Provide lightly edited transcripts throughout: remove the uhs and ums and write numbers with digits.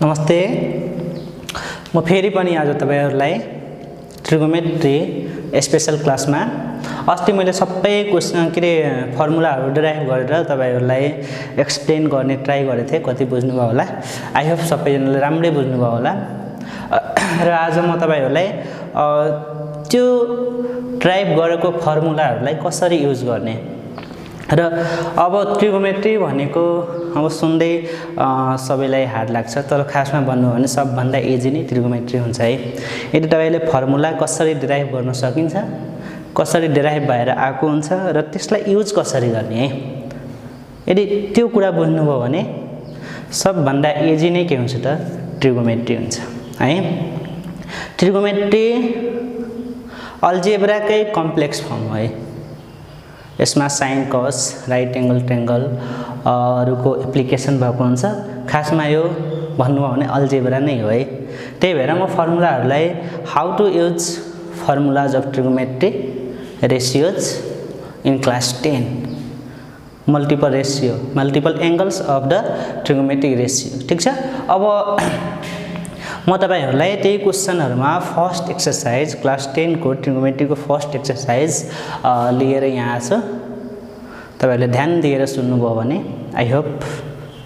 नमस्ते। म फेरि पनि आज तपाईहरुलाई ट्रिगोमेट्री स्पेशल क्लासमा अस्ति मैले सबै क्वेशन फर्मुलाहरु डराइभ गरेर तपाईहरुलाई एक्सप्लेन गर्ने ट्राई गरे थिए। कति बुझ्नु भयो होला? आई होप सबैजनाले राम्रै बुझ्नु भयो होला। र आज म तपाईहरुलाई त्यो ड्राइभ गरेको फर्मुलाहरुलाई कसरी युज गर्ने र अब ट्रिगोमेट्री भनेको अब सुन्दै सबैलाई हार्ड लाग्छ, तर खासमा भन्नु भने सबभन्दा इजी नै ट्रिगोमेट्री हुन्छ है। यदि तपाईले फर्मुला कसरी डिराइभ गर्न सकिन्छ, कसरी डिराइभ भएर आएको हुन्छ र त्यसलाई युज कसरी गर्ने है, यदि त्यो कुरा बुझ्नुभयो भने सबभन्दा इजी नै के हुन्छ त ट्रिगोमेट्री हुन्छ है। ट्रिगोमेट्री अल्जेब्राकै कम्प्लेक्स फर्म हो है। यसमा साइन कस राइट एंगल ट्रायंगल को एप्लिकेसन भएको हुन्छ। खासमा यो भन्नु हो भने अल्जेब्रा नै हो है। त्यही भएर म फर्मुलाहरुलाई how to use formulas of trigonometry ratios in class 10 multiple angles of the trigonometric ratio. ठीक छ। अब म तपाईहरुलाई त्यही क्वेशनहरुमा फर्स्ट एक्सरसाइज क्लास 10 को ट्रिगोमेट्री को फर्स्ट एक्सरसाइज लिएर यहाँ छ। तपाईहरुले ध्यान दिएर सुन्नुभयो भने आई होप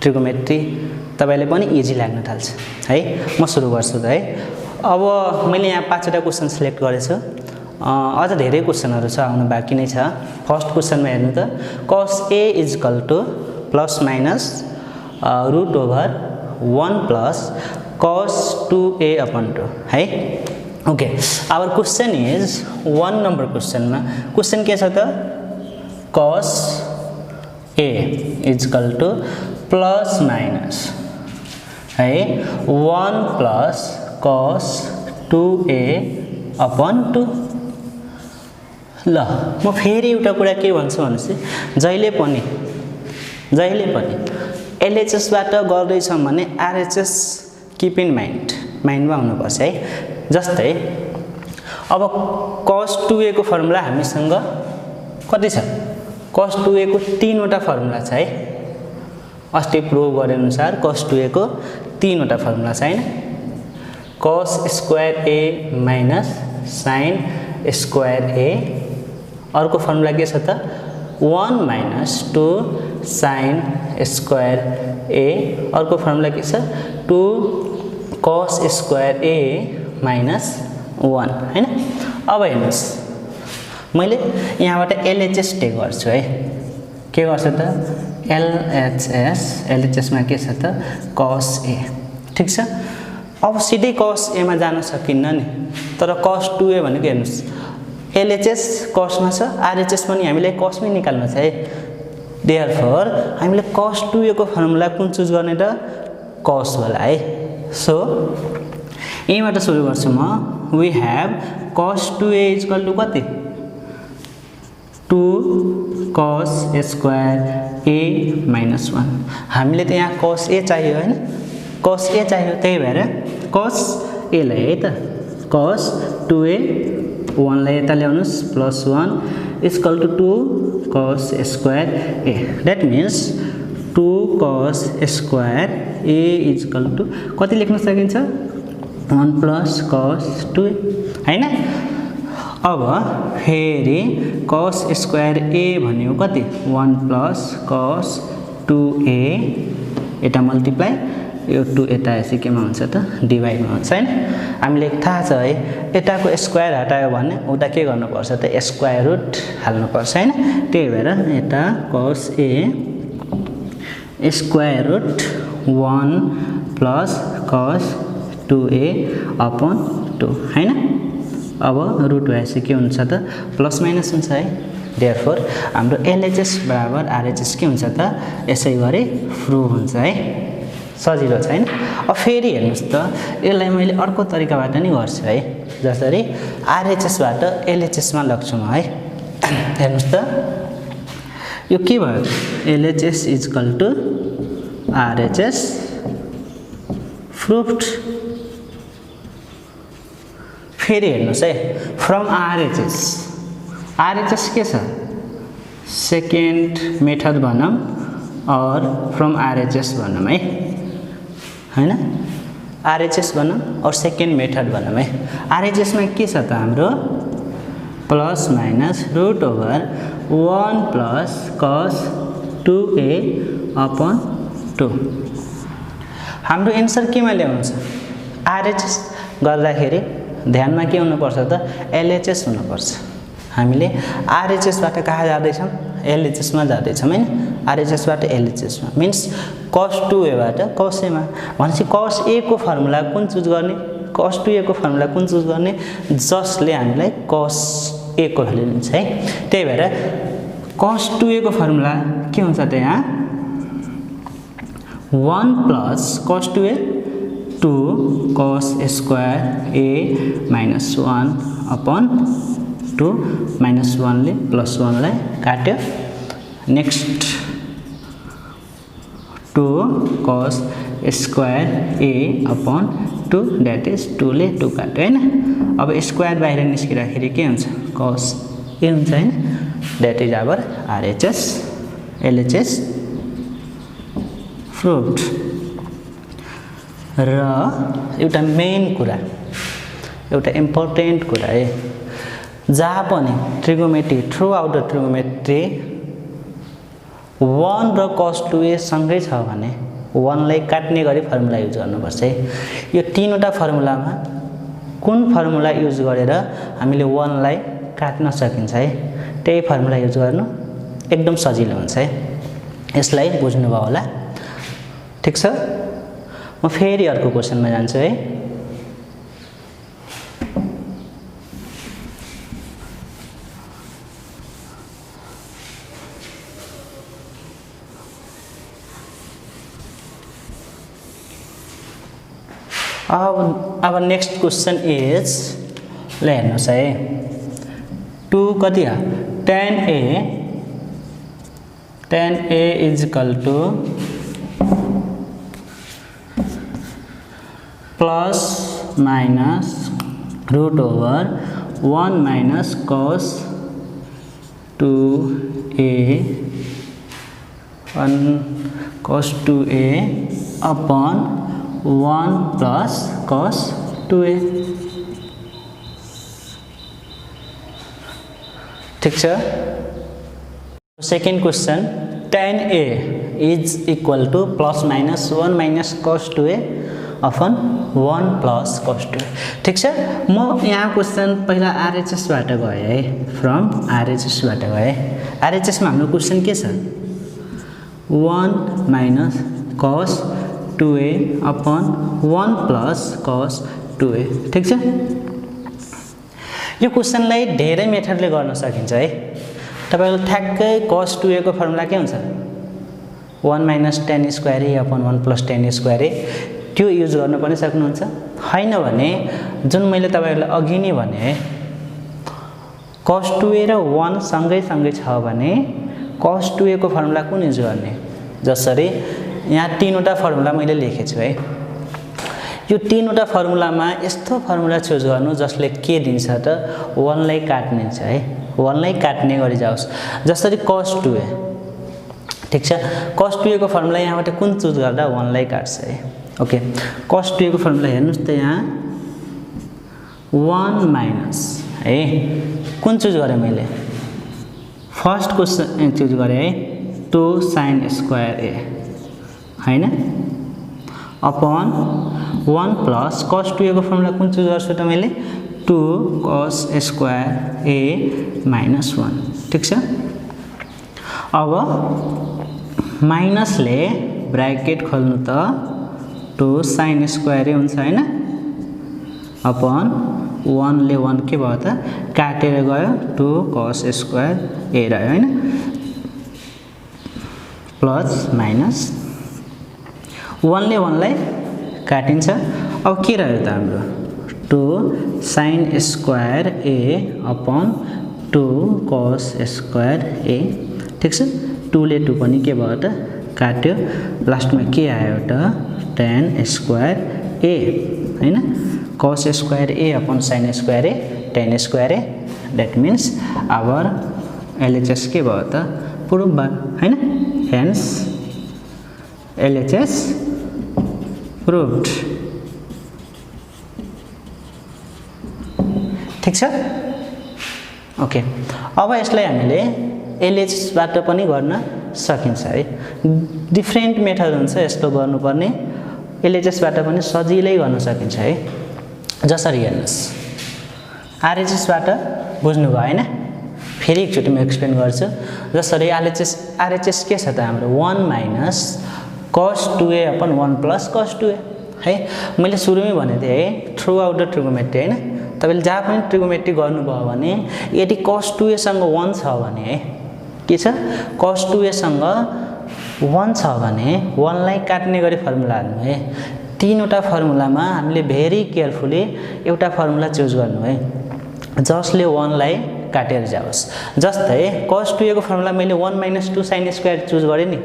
ट्रिगोमेट्री तपाईले पनि इजी लाग्न थाल्छ है। म सुरु गर्छु त है। अब मैले यहाँ 5 वटा क्वेशन सिलेक्ट गरेछु। अझ धेरै क्वेशनहरु छ, आउन बाँकी नै छ। फर्स्ट क्वेशनमा हेर्नु त cos A = plus minus root over 1 plus cos 2a/2 है। Okay, our question is 1 number question में क्वेशन के छ त cos A = प्लस माइनस है 1 प्लस cos 2a/2। ल म फेरि एउटा कुरा के भन्छु भनेपछि जहिले पनि LHS बाट गर्दै छम भने RHS कीप इन माइन्डमा हुनुपर्छ है। जस्तै अब cos 2a को फर्मुला हामीसँग कति छ? cos 2a को 3 वटा फर्मुला छ है। अस्ति प्रुभ गरे अनुसार cos 2a को 3 वटा फर्मुला छ हैन। cos square a minus sin square a। अर्को फर्मुला के छ त 1 माइनस 2 sin स्क्वायर a। अर्को फर्मुला के छ 2 cos स्क्वायर a माइनस 1 हैन। अब हेर्नुस् मैले यहाँबाट LHS टेक गर्छु है। के गर्छु त LHS मा के छ त cos a। ठीक छ। अब सिधै cos a मा जान सकिन्न नि, तर cos 2a भनेको हेर्नुस् LHS cos मा छ, RHS पनि हामीले cos मै निकाल्नु छ है। देयरफोर हामीले cos 2a को फर्मुला कुन चुज गर्ने त cos वाला है। सो यहीबाट सुरु गर्छु म। वी हैव cos 2a = कति 2 cos स्क्वायर a माइनस 1। हामीले त यहाँ cos a चाहियो हैन, cos a चाहियो। त्यही भएर cos a लाई है त cos 2a 1 लाई यता ल्याउनुस् plus 1 = 2 cos square a। That means 2 cos square a = कति लेख्न सकिन्छ 1 प्लस cos 2a हैन। अब फेरि cos स्क्वायर a भनेको कति 1 प्लस cos 2a। एटा मल्टिप्लाई यो 2 एटा यसै केमा हुन्छ त डिवाइडमा हुन्छ हैन। हामीले थाहा छ है एटाको स्क्वायर हटायो भने उता के गर्नु पर्छ त स्क्वायर रूट हाल्नु पर्छ हैन। त्यही भएर एटा cos a square root 1 plus cos 2a/2 हैन। अब रूट भएपछि के हुन्छ त प्लस माइनस हुन्छ है। देयरफोर हाम्रो LHS बराबर RHS के हुन्छ त यसै गरी प्रुभ हुन्छ है। सजिलो छ हैन। अब फेरि हेर्नुस् त यसलाई मैले अर्को तरिकाबाट नि गर्छु है। जसरी RHS बाट LHS मा लग्छु म है। हेर्नुस् त यो के भयो LHS = RHS प्रुभड। फेरि हेर्नुस् है फ्रम RHS के छ सेकेन्ड मेथड भनौं और फ्रम RHS भनौं है। हैन आरएचएस बनाऊँ और सेकेन्ड मेथड बनाऊँ है। आरएचएसमा के छ त हाम्रो plus minus root over 1 plus cos 2a upon 2। हाम्रो एन्सर केमा ल्याउनु छ आरएचएस गर्दाखेरि ध्यानमा के हुनुपर्छ त एलएचएस हुनुपर्छ। हामीले आरएचएसबाट कहाँ जाँदैछौँ एलएचएसमा जाँदैछौँ हैन आरएचएसबाट एलएचएसमा मिन्स कस 2a बाट कस a मा भनेपछि कस a को फर्मुला कुन चुज गर्ने कस 2a को फर्मुला कुन चुज गर्ने जसले हामीलाई कस a को भ्यालु दिन्छ है। त्यही भएर कस 2a को फर्मुला के हुन्छ त यहाँ 1 प्लस कस 2a 2 कस square a minus 1 upon 2 minus 1 ले प्लस 1 लाई काट्यो। नेक्स्ट 2 कस square a upon 2 that is 2 ले 2 काट्यो हैन। अब स्क्वायर बाहिर निस्किराखेरि के हुन्छ कस a हुन्छ हैन that is our RHS LHS फ्रुट। र एउटा मेन कुरा एउटा इम्पोर्टेन्ट कुरा है जहाँ पनि trigonometry through out the trigonometry 1 र कस 2a सँगै छ भने 1 लाई काट्ने गरी फर्मुला युज गर्नुपर्छ है। यो तीनवटा फर्मुलामा कुन फर्मुला युज गरेर हामीले 1 लाई काट्न सकिन्छ है त्यही फर्मुला युज गर्नु एकदम सजिलो हुन्छ है। यसलाई बुझ्नुभयो होला ठीक छ। म फेरि अर्को क्वेशनमा जान्छु है। अब नेक्स्ट क्वेश्चन इज ल हेर्नुहोस् है 2 कति हो 10a is equal to plus minus root over 1 minus cos 2a cos 2a upon 1 plus cos 2a ठीक छ। Second question 10a is equal to plus minus 1 minus cos 2a upon 1 plus cos 2a ठीक छ। म यहाँ question पहिला RHS बाट गए है फ्रम आरएचएस बाट गए। आरएचएस मा हाम्रो क्वेश्चन के छ 1 minus cos 2a upon 1 plus cos 2a ठीक छ। यो क्वेश्चनलाई धेरै मेथडले गर्न सकिन्छ है। तपाईहरु ठ्याक्कै cos 2a को फर्मुला के हुन्छ 1 minus tan square a upon 1 plus tan square a त्यो युज गर्न पनि सक्नुहुन्छ। हैन भने जुन मैले तपाईहरुलाई अघि नै भने है cos 2a र 1 सँगै छ भने cos 2a को फर्मुला कुन युज गर्ने जसरी यहाँ तीनवटा फर्मुला मैले लेखेछु है। यो तीनवटा फर्मुलामा यस्तो फर्मुला चुज गर्नु जसले के दिन्छ त 1 लाई काट्ने छ है 1 लाई काट्ने गरी जाओस्। जसरी cos 2a ठीक छ cos 2a को फर्मुला यहाँबाट कुन चुज गर्दा 1 लाई काट्छ है। ओके cos 2a को फर्मुला हेर्नुस् त यहाँ 1 माइनस है कुन चुज गरे मैले फर्स्ट क्वेशन चुज गरे है 2 sin स्क्वायर a हैन अपन 1 प्लस cos 2a को फर्मुला कुन चुज गर्छु त मैले 2 cos स्क्वायर a माइनस 1 ठीक छ। अब माइनस ले ब्रैकेट खोल्नु त 2 sin स्क्वायर a हुन्छ हैन अपन 1 ले 1 के भयो त काटेर गयो 2 cos स्क्वायर a रह्यो हैन प्लस माइनस 1 ले 1 लाई काटिन्छ। अब के रह्यो त हाम्रो 2 sin square a upon 2 cos square a ठीक छ। 2 ले 2 पनि के भयो त काट्यो लास्टमा के आयो त tan स्क्वायर a हैन cos square a upon sin square a tan square a that means our LHS के भयो त प्रुफ भयो हैन हेन्स LHS प्रुभ्ड। ठिक छ। ओके, अब यसलाई हामीले एलएचएसबाट पनि गर्न सकिन्छ है। डिफ्रेन्ट मेथड हुन्छ यस्तो गर्नुपर्ने, एलएचएसबाट पनि सजिलै गर्न सकिन्छ है। जसरी हेर्नुहोस्, आरएचएसबाट बुझ्नुभयो हैन, फेरि एकचोटि म एक्सप्लेन गर्छु। जसरी आरएचएस के छ त हाम्रो 1 minus cos 2a upon 1 plus cos 2a है। मैले सुरुमै भनेको थिएँ है, थ्रु आउट द ट्रिगोमेट्री हैन। तपाईले जहाँ पनि ट्रिगोमेट्री गर्नुभयो भने यदि cos 2a सँग 1 छ भने है, के छ, cos 2a सँग 1 छ भने 1 लाई काट्ने गरी फर्मुला हाल्नु है। तीनवटा फर्मुलामा हामीले भेरी केयरफुली एउटा फर्मुला चुज गर्नु है जसले 1 लाई काटेर जाओस्। जस्तै cos 2a को फर्मुला मैले 1 - 2 sin स्क्वायर चुज गरेँ नि।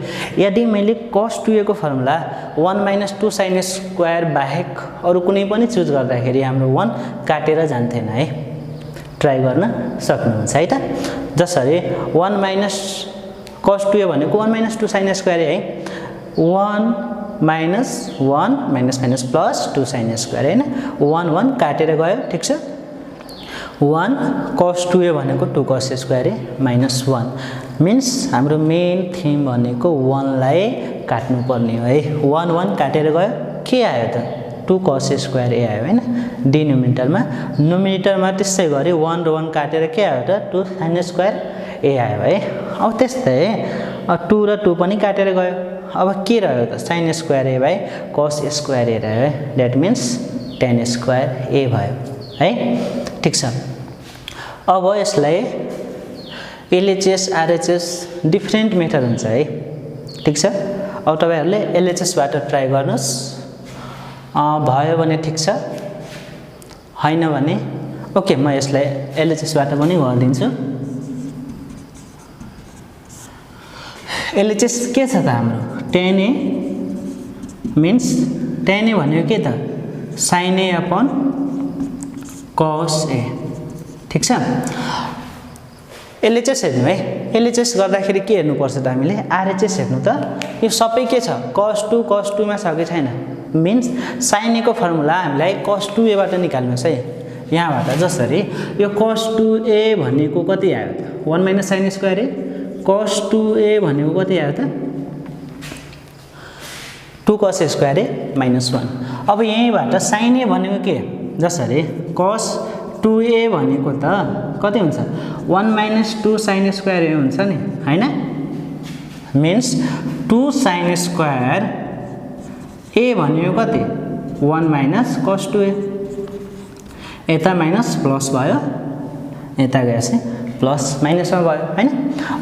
यदि मैले cos 2a को फर्मुला 1 - 2 sin स्क्वायर बाहेक अरु कुनै पनि चुज गर्दाखेरि हाम्रो 1 काटेर जान्थेन है। ट्राई गर्न सक्नुहुन्छ है त। जसरी 1 - cos 2a भनेको 1 - 2 sin स्क्वायर है। 1 - 1 - प्लस 2 sin स्क्वायर हैन। 1 1 काटेर गयो, ठीक छ। 1 cos 2a भनेको 2 cos स्क्वायर माइनस 1 मिन्स हाम्रो मेन थीम भनेको 1 लाई काट्नु पर्ने हो है। 1 1 काटेर गयो, के आयो त 2 cos स्क्वायर a आयो हैन डिनोमिनेटरमा। नोमिनेटरमा त्यसै गरी 1 र 1 काटेर के आयो त 2 sin स्क्वायर a आयो है। अब त्यस्तै 2 र 2 पनि काटेर गयो। अब के रह्यो त sin square a by cos square a रह्यो है। That means tan square a भयो है। ठीक छ। अब यसलाई एलएचएस आरएचएस डिफ्रेन्ट मेथड हुन्छ है। ठीक छ। अब तपाईहरुले एलएचएस बाट ट्राई गर्नुस्, भयो भने ठीक छ, हैन भने ओके म यसलाई एलएचएस बाट पनि गरिदिन्छु। एलएचएस के छ त हाम्रो tan a means tan a भनेको के त sin a upon cos a। ठीक छ। एलएचएस हेर्नु है। एलएचएस गर्दाखेरि के हेर्नु पर्छ त हामीले आरएचएस हेर्नु त। यो सबै के छ cos 2 मा छ कि छैन। मिन्स sin a को फर्मुला हामीलाई cos 2a बाट निकाल्नुस् है। यहाँबाट जसरी यो cos 2a भनेको कति आयो त 1 - sin square a। cos 2a भनेको कति आयो त 2 cos स्क्वायर a माइनस 1। अब यहीबाट sin a भनेको के, जसरी cos 2a भनेको त कति हुन्छ 1 - 2 sin स्क्वायर a हुन्छ नि हैन। मिन्स 2 sin स्क्वायर a भनेको कति 1 - cos 2a। यता माइनस प्लस भयो, यता गएपछि प्लस माइनसमा भयो हैन।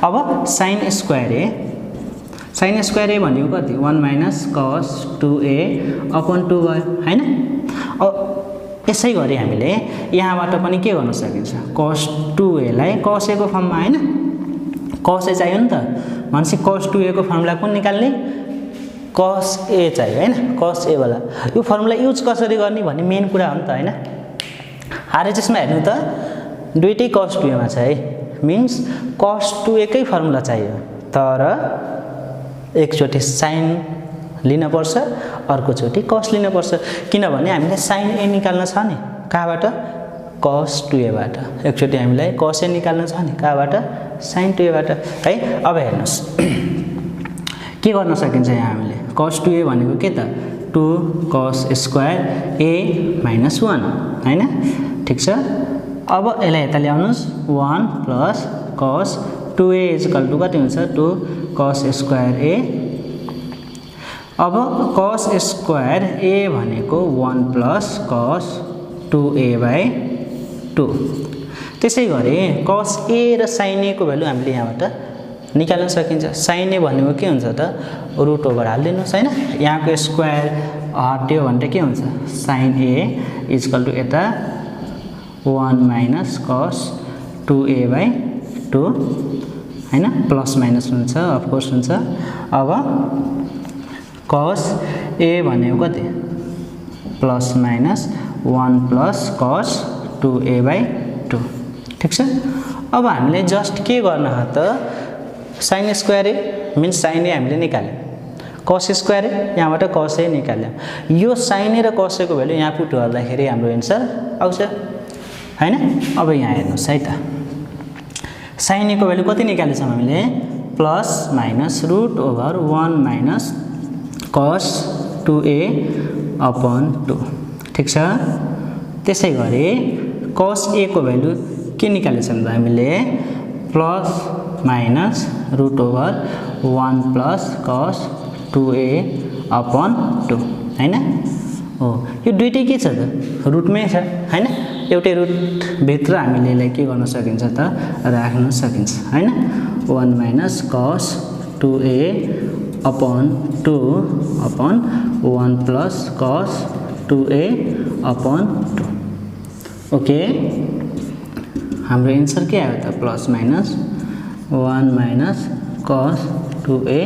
अब sin स्क्वायर a भनेको कति 1 - cos 2a अपन 2 भयो हैन। अब यसै गरी हामीले यहाँबाट पनि के गर्न सकिन्छ cos 2a लाई cos a को फर्ममा हैन, cos a चाहियो नि त भनेपछि cos 2a को फर्मुला कुन निकाल्ने cos a चाहियो हैन। cos a वाला यो फर्मुला युज कसरी गर्ने भन्ने मेन कुरा हो नि त हैन। आरएचएस मा हेर्नु त दुईटै cos 2a मा छ है। मिन्स cos 2a कै फर्मुला चाहियो, तर एकचोटी sin लिन पर्छ, अर्को चोटी cos लिन पर्छ। किनभने हामीले sin a निकाल्न छ नि कहाँबाट cos 2a बाट, एकचोटी हामीलाई cos a निकाल्न छ नि कहाँबाट sin 2a बाट है। अब हेर्नुस् के गर्न सकिन्छ यहाँ हामीले cos 2a भनेको के त 2 cos स्क्वायर a माइनस 1 हैन। ठीक छ। अब यसलाई यता ल्याउनुस् 1 plus cos 2a equal to कति हुन्छ 2 cos स्क्वायर a। अब cos स्क्वायर a भनेको 1 प्लस cos 2a बाइ 2। त्यसै गरी cos a र sin a को भ्यालु हामीले यहाँबाट निकाल्न सकिन्छ। sin a भनेको के हुन्छ त रुट ओभर हाल्दिनुस् हैन। यहाँको स्क्वायर हट्यो भने के हुन्छ sin a इक्वल टु यता 1 - cos 2a बाइ 2 हैन। प्लस माइनस हुन्छ अफ कोर्स हुन्छ। अब cos a भनेको कति plus minus 1 plus cos 2a by 2। ठीक छ। अब हामीले जस्ट के गर्न हो त sin square a means sin a हामीले निकाल्यौं, कस स्क्वायर ए यहाँबाट कस ए निकाल्यौँ यो साइन ए र कस ए को भ्यालु यहाँ पुट गर्दाखेरि हाम्रो एन्सर आउँछ हैन अब यहाँ हेर्नुस् है त साइन ए को भ्यालु कति निकालेछौँ हामीले plus minus root over 1 minus cos 2a upon 2 ठीक छ त्यसै गरी कस ए को भ्यालु के निकालेछौँ त हामीले plus minus root over 1 plus cos 2a upon 2 हैन हो यो दुईटै के छ त रुटमै छ हैन एउटै रुट भित्र हामीले यसलाई के गर्न सकिन्छ त राख्न सकिन्छ हैन 1 minus cos 2a upon 2 upon 1 plus cos 2a upon 2 okay हाम्रो एन्सर के आयो त plus minus 1 minus cos 2a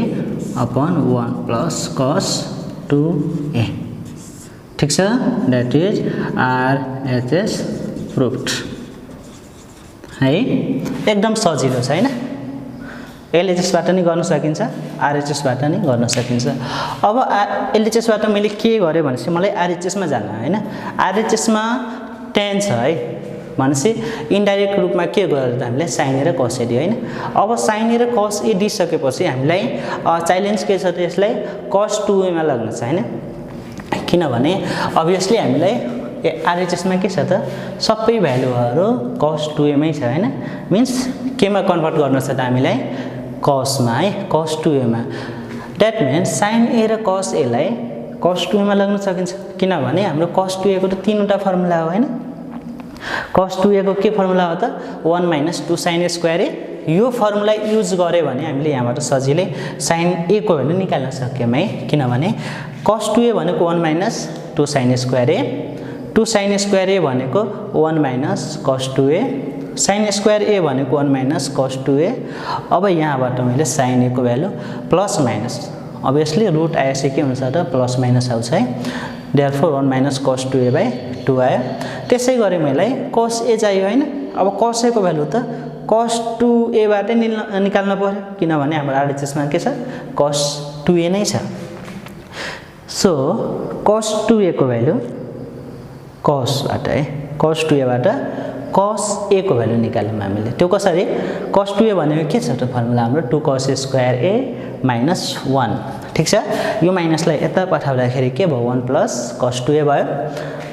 upon 1 plus cos 2a ठीक छ दैट इज RHS प्रुभड है एकदम सजिलो छ हैन LHS बाट नि गर्न सकिन्छ RHS बाट नि गर्न सकिन्छ अब LHS बाट मैले के गरे भनेपछि मलाई RHS मा जान्न हैन RHS मा tan छ है भनेपछि इन्डाइरेक्ट रूपमा के गर्यो त हामीले sin a र cos a दियो हैन अब sin a र cos a दिइसकेपछि हामीलाई च्यालेन्ज के छ त यसलाई cos 2a मा लाग्न छ हैन किनभने अभियसली हामीलाई RHS मा के छ त सबै भ्यालुहरु cos 2a मै छ हैन मिन्स केमा कन्भर्ट गर्न छ त हामीलाई cos मा है cos 2a मा दैट मिन्स sin a र cos a लाई cos 2a मा लाग्न सकिन्छ किनभने हाम्रो cos 2a को त तीनवटा फर्मुला हो हैन cos 2a को के फर्मुला हो त 1 minus 2 sin a square a यो फर्मुला युज गरे भने हामीले यहाँबाट सजिलै sin a को भ्यालु निकाल्न सक्यौं है किनभने cos 2a भनेको 1 minus 2 sin a square a 2 sin a square a भनेको 1 minus cos 2a sin a square a भनेको 1 माइनस cos 2a अब यहाँबाट मैले sin a को value plus minus obviously root आएपछि के हुन्छ त प्लस माइनस आउँछ है therefore 1 minus cos 2a by 2 आयो त्यसै गरी मलाई cos a चाहियो हैन अब cos a को भ्यालु त cos 2a बाटै निकाल्न पर्यो किनभने हाम्रो RHS मा के छ cos 2a नै छ सो cos 2a को भ्यालु cos बाट है cos 2a बाट cos a को भ्यालु निकाल्यौं हामीले त्यो कसरी cos 2a भनेको के छ त फर्मुला हाम्रो 2 cos a square a minus 1 ठीक छ यो माइनसलाई यता पठाउँदाखेरि के भयो 1 प्लस cos 2a भयो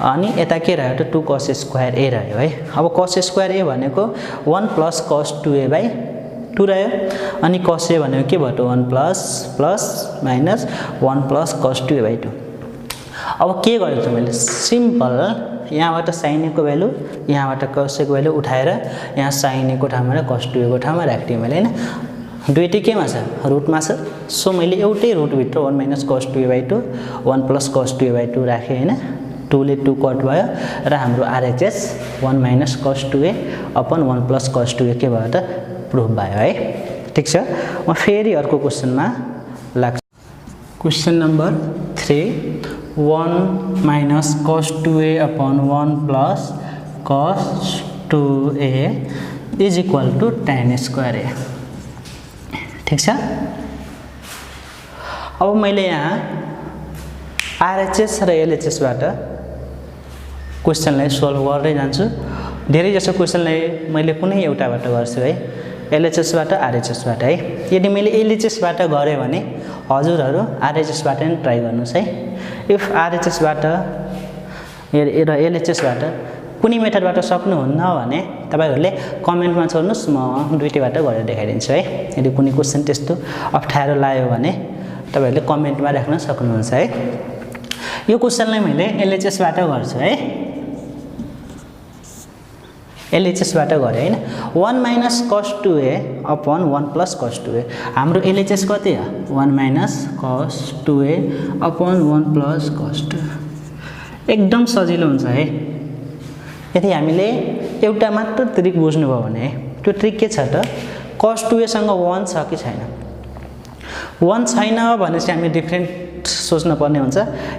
अनि यता के रह्यो त 2 cos a स्क्वायर a रह्यो है अब cos a स्क्वायर a भनेको 1 प्लस cos 2a by 2 रह्यो अनि cos a भनेको के भयो त 1 plus plus minus 1 plus cos 2a by 2 अब के गर्छु त मैले सिम्पल यहाँबाट sin a को भ्यालु यहाँबाट cos a को भ्यालु उठाएर यहाँ sin a को ठाउँमा र cos 2a को ठाउँमा राख्दिए मैले हैन दुईटै केमा छ रुटमा छ सो मैले एउटै रुट भित्र 1 minus cos 2a by 2 1 plus cos 2a by 2 राखे हैन 2 ले 2 कट भयो र हाम्रो RHS 1 minus cos 2a upon 1 plus cos 2a के भयो त प्रुफ भयो है ठीक छ म फेरि अर्को क्वेशनमा लाग्छु question number 3 1 minus cos 2a upon 1 plus cos 2a is equal to tan square a ठीक छ अब मैले यहाँ RHS र LHS बाट क्वेशनलाई सोल्भ गर्दै जान्छु धेरै जसो क्वेशनलाई मैले कुनै एउटाबाट गर्छु है LHS बाट RHS बाट है यदि मैले LHS बाट गरे भने हजुरहरु RHS बाट नि ट्राई गर्नुस् है इफ RHS बाट र LHS बाट कुनै मेथडबाट सक्नुहुन्न भने तपाईहरुले कमेन्टमा छोड्नुस् म दुईटैबाट गरेर देखाइदिन्छु है यदि कुनै क्वेशन त्यस्तो अप्ठ्यारो लाग्यो भने तपाईहरुले कमेन्टमा राख्न सक्नुहुन्छ है यो क्वेशनलाई मैले LHS बाट गर्छु है LHS बाट गरे हैन 1 minus cos 2a upon 1 plus cos 2a हाम्रो LHS कति हो 1 minus cos 2a upon 1 plus cos 2 एकदम सजिलो हुन्छ है यदि हामीले एउटा मात्र ट्रिक बुझ्नु भयो भने त्यो ट्रिक के छ त cos 2a सँग 1 छ कि छैन 1 छैन भनेपछि हामी डिफरेन्ट सोच्न पर्ने हुन्छ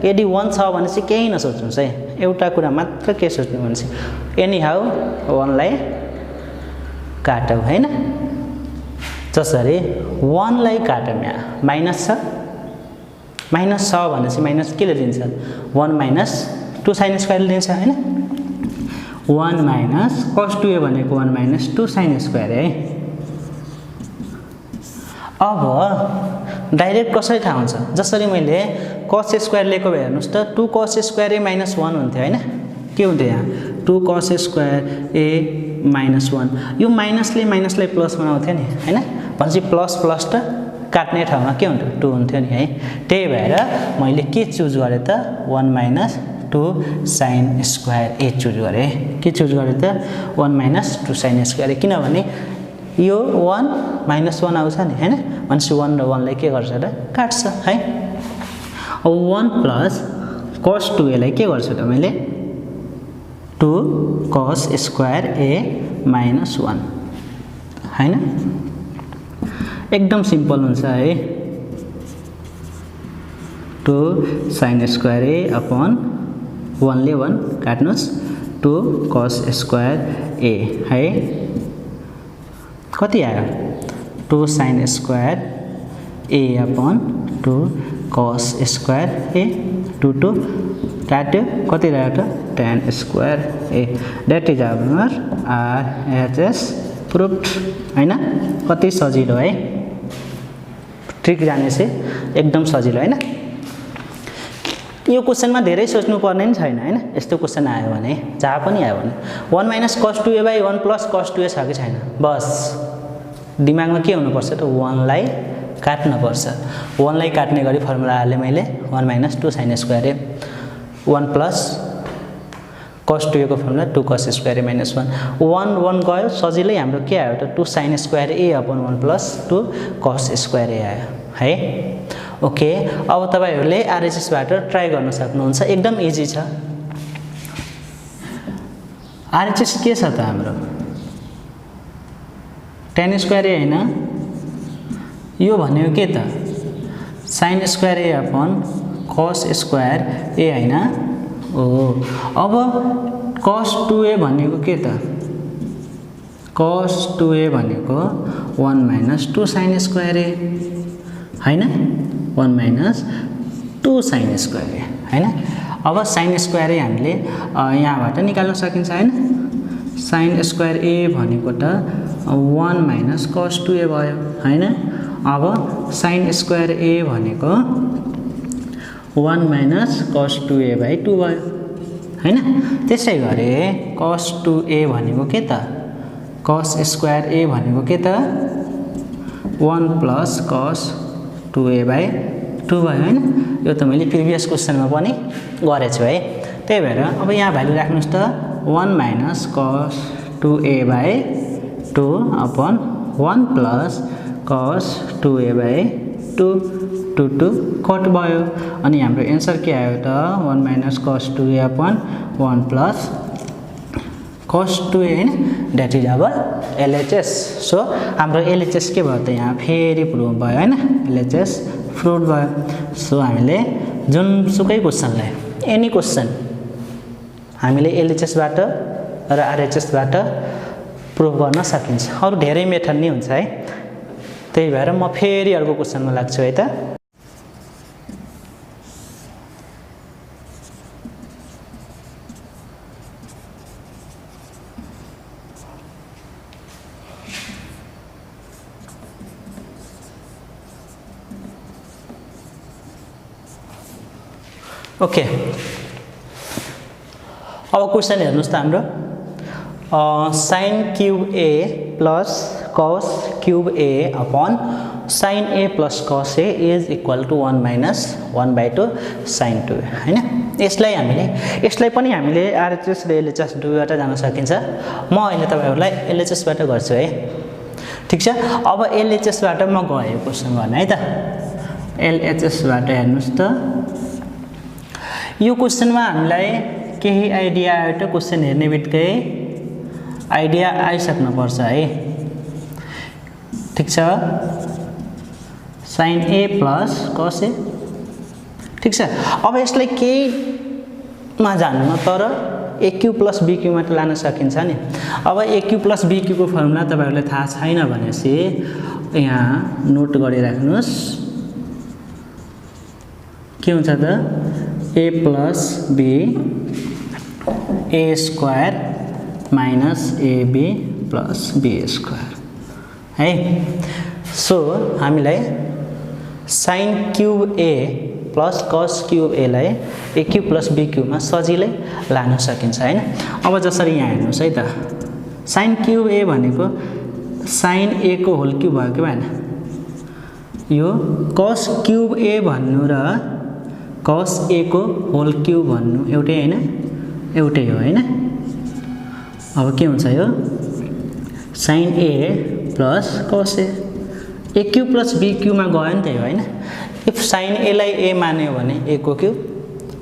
यदि 1 छ भनेपछि केही नसोच्नुस् है एउटा कुरा मात्र के सोच्नु भनेपछि एनी हाउ 1 लाई काटौ हैन जसरी 1 लाई काटौ यहाँ माइनस छ माइनस छ भनेपछि माइनस केले दिन्छ 1 माइनस 2 sin स्क्वायर दिन्छ हैन 1 माइनस cos 2a भनेको 1 माइनस 2 sin स्क्वायर है अब डाइरेक्ट कसरी थाहा हुन्छ जसरी मैले cos स्क्वायर लेखेको भए हेर्नुस् त 2 cos स्क्वायर a माइनस 1 हुन्थ्यो हैन के हुन्थ्यो यहाँ 2 cos स्क्वायर a माइनस 1 यो माइनसले माइनसलाई प्लस बनाउँथ्यो नि हैन भनेपछि प्लस प्लस त काट्ने ठाउँमा के हुन्थ्यो 2 हुन्थ्यो नि है त्यही भएर मैले के चुज गरे त 1 minus 2 sin square a choose गरे के चुज गरे त 1 माइनस 2 sin स्क्वायर किनभने यो 1 माइनस 1 आउँछ नि हैन भनेपछि 1 र 1 लाई के गर्छ त काट्छ है अब 1 प्लस cos 2a लाई के गर्छु त मैले 2 cos स्क्वायर a माइनस 1 हैन एकदम सिम्पल हुन्छ है 2 sin स्क्वायर a अपॉन 1 ले 1 काट्नुस् 2 cos स्क्वायर a है कति आयो 2 sin square a upon 2 cos square a 2 2 काट्यो कति रह्यो त tan square a that is our RHS proved हैन कति सजिलो है ट्रिक जानेसे एकदम सजिलो हैन यो क्वेशनमा धेरै सोच्नु पर्ने नि छैन हैन यस्तो क्वेशन आयो भने जहाँ पनि आयो भने 1 minus cos 2a by 1 plus cos 2a छ कि छैन बस दिमागमा के हुनु पर्छ त 1 लाई काट्नु पर्छ 1 लाई काट्ने गरी फर्मुला हाले मैले 1 minus 2 sin square a 1 plus cos 2a को formula 2 cos square a minus 1 1 1 गयो सजिलै हाम्रो के आयो त 2 sin square a upon 1 plus 2 cos square a आयो है ओके अब तपाईहरुले RHS बाट ट्राई गर्न सक्नुहुन्छ एकदम इजी छ RHS के छ त हाम्रो tan स्क्वायर a हैन यो भनेको के त sin square a upon cos square a हैन ओ अब cos 2a भनेको के त cos 2a भनेको 1 माइनस 2 sin स्क्वायर a हैन 1 माइनस 2 sin स्क्वायर a हैन अब sin स्क्वायर a हामीले यहाँबाट निकाल्न सकिन्छ हैन sin स्क्वायर a भनेको त 1 माइनस cos 2a भयो हैन अब sin स्क्वायर a भनेको 1 माइनस cos 2a बाइ 2 भयो हैन त्यसै गरे cos 2a भनेको के त cos स्क्वायर a भनेको के त 1 प्लस cos 2a बाइ 2 भयो हैन यो त मैले प्रिभियस क्वेशनमा पनि गरेछु है त्यही भएर अब यहाँ भ्यालु राख्नुस् त 1 minus cos 2a by 2 upon 1 plus cos 2a by 2 2 2 cut भयो अनि हाम्रो आन्सर के आयो त 1 minus cos 2a upon 1 plus cos 2a हैन that is our LHS so हाम्रो LHS के भयो त यहाँ फेरि प्रुभ भयो हैन LHS प्रुभ भयो सो हामीले जुन सुकै क्वेशनलाई एनी क्वेशन हामीले LHS बाट र RHS बाट प्रुभ गर्न सकिन्छ अरु धेरै मेथड नि हुन्छ है त्यही भएर म फेरि अर्को क्वेशनमा लाग्छु है त ओके अब क्वेशन हेर्नुस् त हाम्रो sin cube a plus cos cube a upon sin a plus cos a is equal to 1 minus 1 by 2 sin 2 हैन यसलाई पनि हामीले RHS र LHS दुवैबाट जान्न सकिन्छ म अहिले तपाईहरुलाई LHS बाट गर्छु है ठीक छ अब LHS बाट म गए क्वेशन गर्न है त LHS बाट हेर्नुस् त यो क्वेशनमा हामीलाई केही आइडिया आयो त क्वेशन हेर्ने बित्तिकै आइडिया आइसक्नु पर्छ है ठीक छ sin a plus cos a ठीक छ अब यसलाई केही मा जान्नु तर aq plus bq मा त लान सकिन्छ नि अब aq plus bq को फर्मुला तपाईहरुलाई थाहा छैन भनेपछि यहाँ नोट गरिराख्नुस् के हुन्छ त a plus b a square minus ab plus b square है। सो हामीलाई साइन क्युब a प्लस कस क्युब a लाई a क्युब प्लस b क्युबमा सजिलै लान सकिन्छ हैन। अब जसरी यहाँ हेर्नुस् है त साइन क्युब a भनेको साइन a को होल क्युब भयो के भएन। यो कस क्युब a भन्नु र कस a को होल क्युब भन्नु एउटै हैन, एउटै हो हैन। अब के हुन्छ यो sine a plus cos a cube plus b क्युबमा गयो नि त यो हैन। इफ साइन a लाई a मान्यो भने a को क्युब,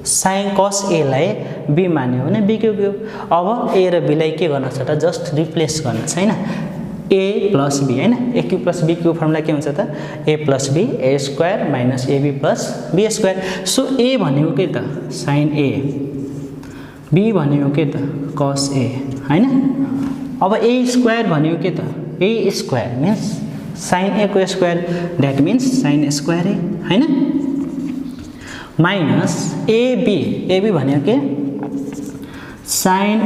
साइन कस a लाई b मान्यो भने b को क्युब। अब a र b लाई के गर्न छ त जस्ट रिप्लेस गर्न छ हैन। a प्लस b हैन, a cube plus b cube formula के हुन्छ त a plus b a square minus ab plus b square. So a भनेको के त साइन a, b भनेको के त कस a हैन। अब a स्क्वायर भनेको के त a square means sine a को square that means sine square a हैन माइनस ab भनेको के साइन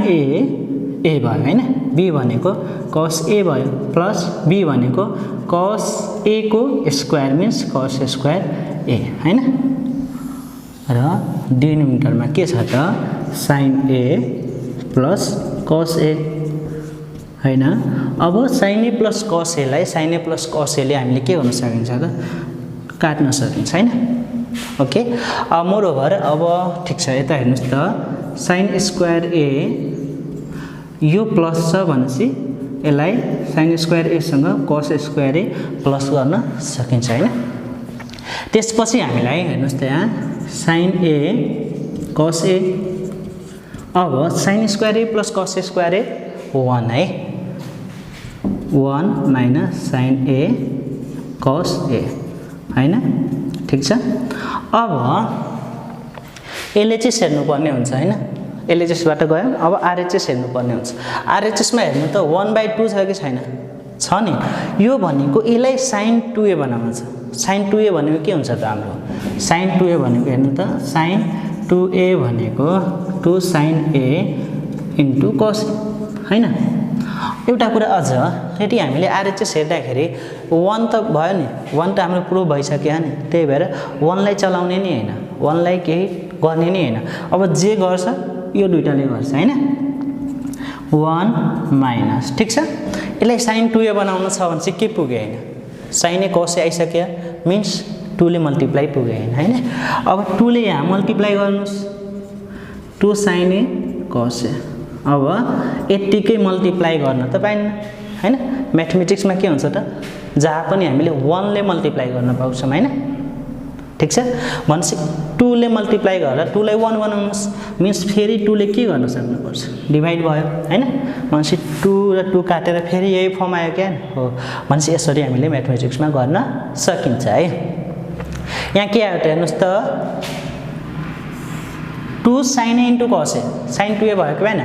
a भयो हैन, b भनेको कस a भयो प्लस b भनेको कस a को square means cos square a हैन। र डिनोमिनेटरमा के छ त sine a plus cos a हैन। अब sine a plus cos a लाई sine a plus cos a ले हामीले के गर्न सकिन्छ त काट्न सकिन्छ हैन। ओके मोर ओभर अब ठीक छ यता हेर्नुस् त साइन स्क्वायर a यो प्लस छ भनेपछि यसलाई साइन स्क्वायर a सँग कस स्क्वायर a प्लस गर्न सकिन्छ हैन। त्यसपछि हामीलाई हेर्नुस् त यहाँ साइन a कस a, अब साइन स्क्वायर a प्लस कस स्क्वायर a 1 है, 1 माइनस साइन a कस a हैन ठीक छ। अब एलएचएस हेर्नुपर्ने हुन्छ हैन, एलएचएसबाट गयो। अब आरएचएस हेर्नुपर्ने हुन्छ। आरएचएसमा हेर्नु त 1/2 छ कि छैन, छ नि। यो भनेको यसलाई साइन 2a बनाउनु छ। साइन 2a भनेको के हुन्छ त हाम्रो साइन 2a भनेको हेर्नु त साइन 2a भनेको 2 साइन a इन्टु कस हैन। एउटा कुरा अझ यदि हामीले आरएचएस हेर्दाखेरि 1 त भयो नि, 1 त हाम्रो प्रुभ भइसक्यो नि, त्यही भएर 1 लाई चलाउने नि हैन, 1 लाई केही गर्ने नि हैन। अब जे गर्छ यो दुईटाले गर्छ हैन, 1 माइनस ठीक छ। यसलाई साइन 2a बनाउन छ भने चाहिँ के पुग्यो हैन, साइन a कस a आइसक्यो मिन्स 2 ले मल्टिप्लाई पुग्यो हैन। अब 2 ले यहाँ मल्टिप्लाई गर्नुस् 2 साइन a कस a। अब यतिकै मल्टिप्लाई गर्न त पाइन्न हैन। म्याथमेटिक्समा के हुन्छ त जहाँ पनि हामीले 1 ले मल्टिप्लाई गर्न पाउँछौँ हैन ठीक छ। भनेपछि 2 ले मल्टिप्लाई गरेर 2 लाई 1 बनाउनुस् मिन्स फेरि 2 ले के गर्न सक्नुपर्छ डिभाइड भयो हैन। भनेपछि 2 र 2 काटेर फेरि यही फर्म आयो क्या हो। भनेपछि यसरी हामीले म्याथमेटिक्समा गर्न सकिन्छ है। यहाँ के आयो त हेर्नुस् त 2 sine a into cos a, sine 2a भयो कि भएन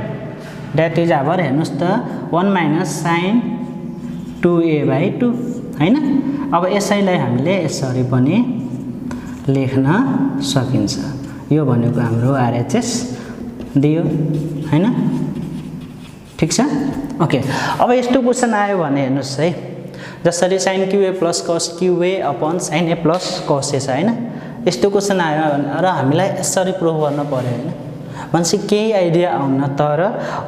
दैट इज आवर हेर्नुस् त 1 माइनस साइन 2a/2 हैन। अब यसैलाई हामीले यसरी पनि लेख्न सकिन्छ। यो भनेको हाम्रो आरएचएस दियो हैन ठीक छ। ओके अब यस्तो क्वेशन आयो भने हेर्नुस् है जसरी sign cube A plus cos cube A upon sine a plus cos a छ हैन। यस्तो क्वेशन आयो र हामीलाई यसरी प्रुभ गर्न पर्यो हैन। भनेपछि केही आइडिया आउन तर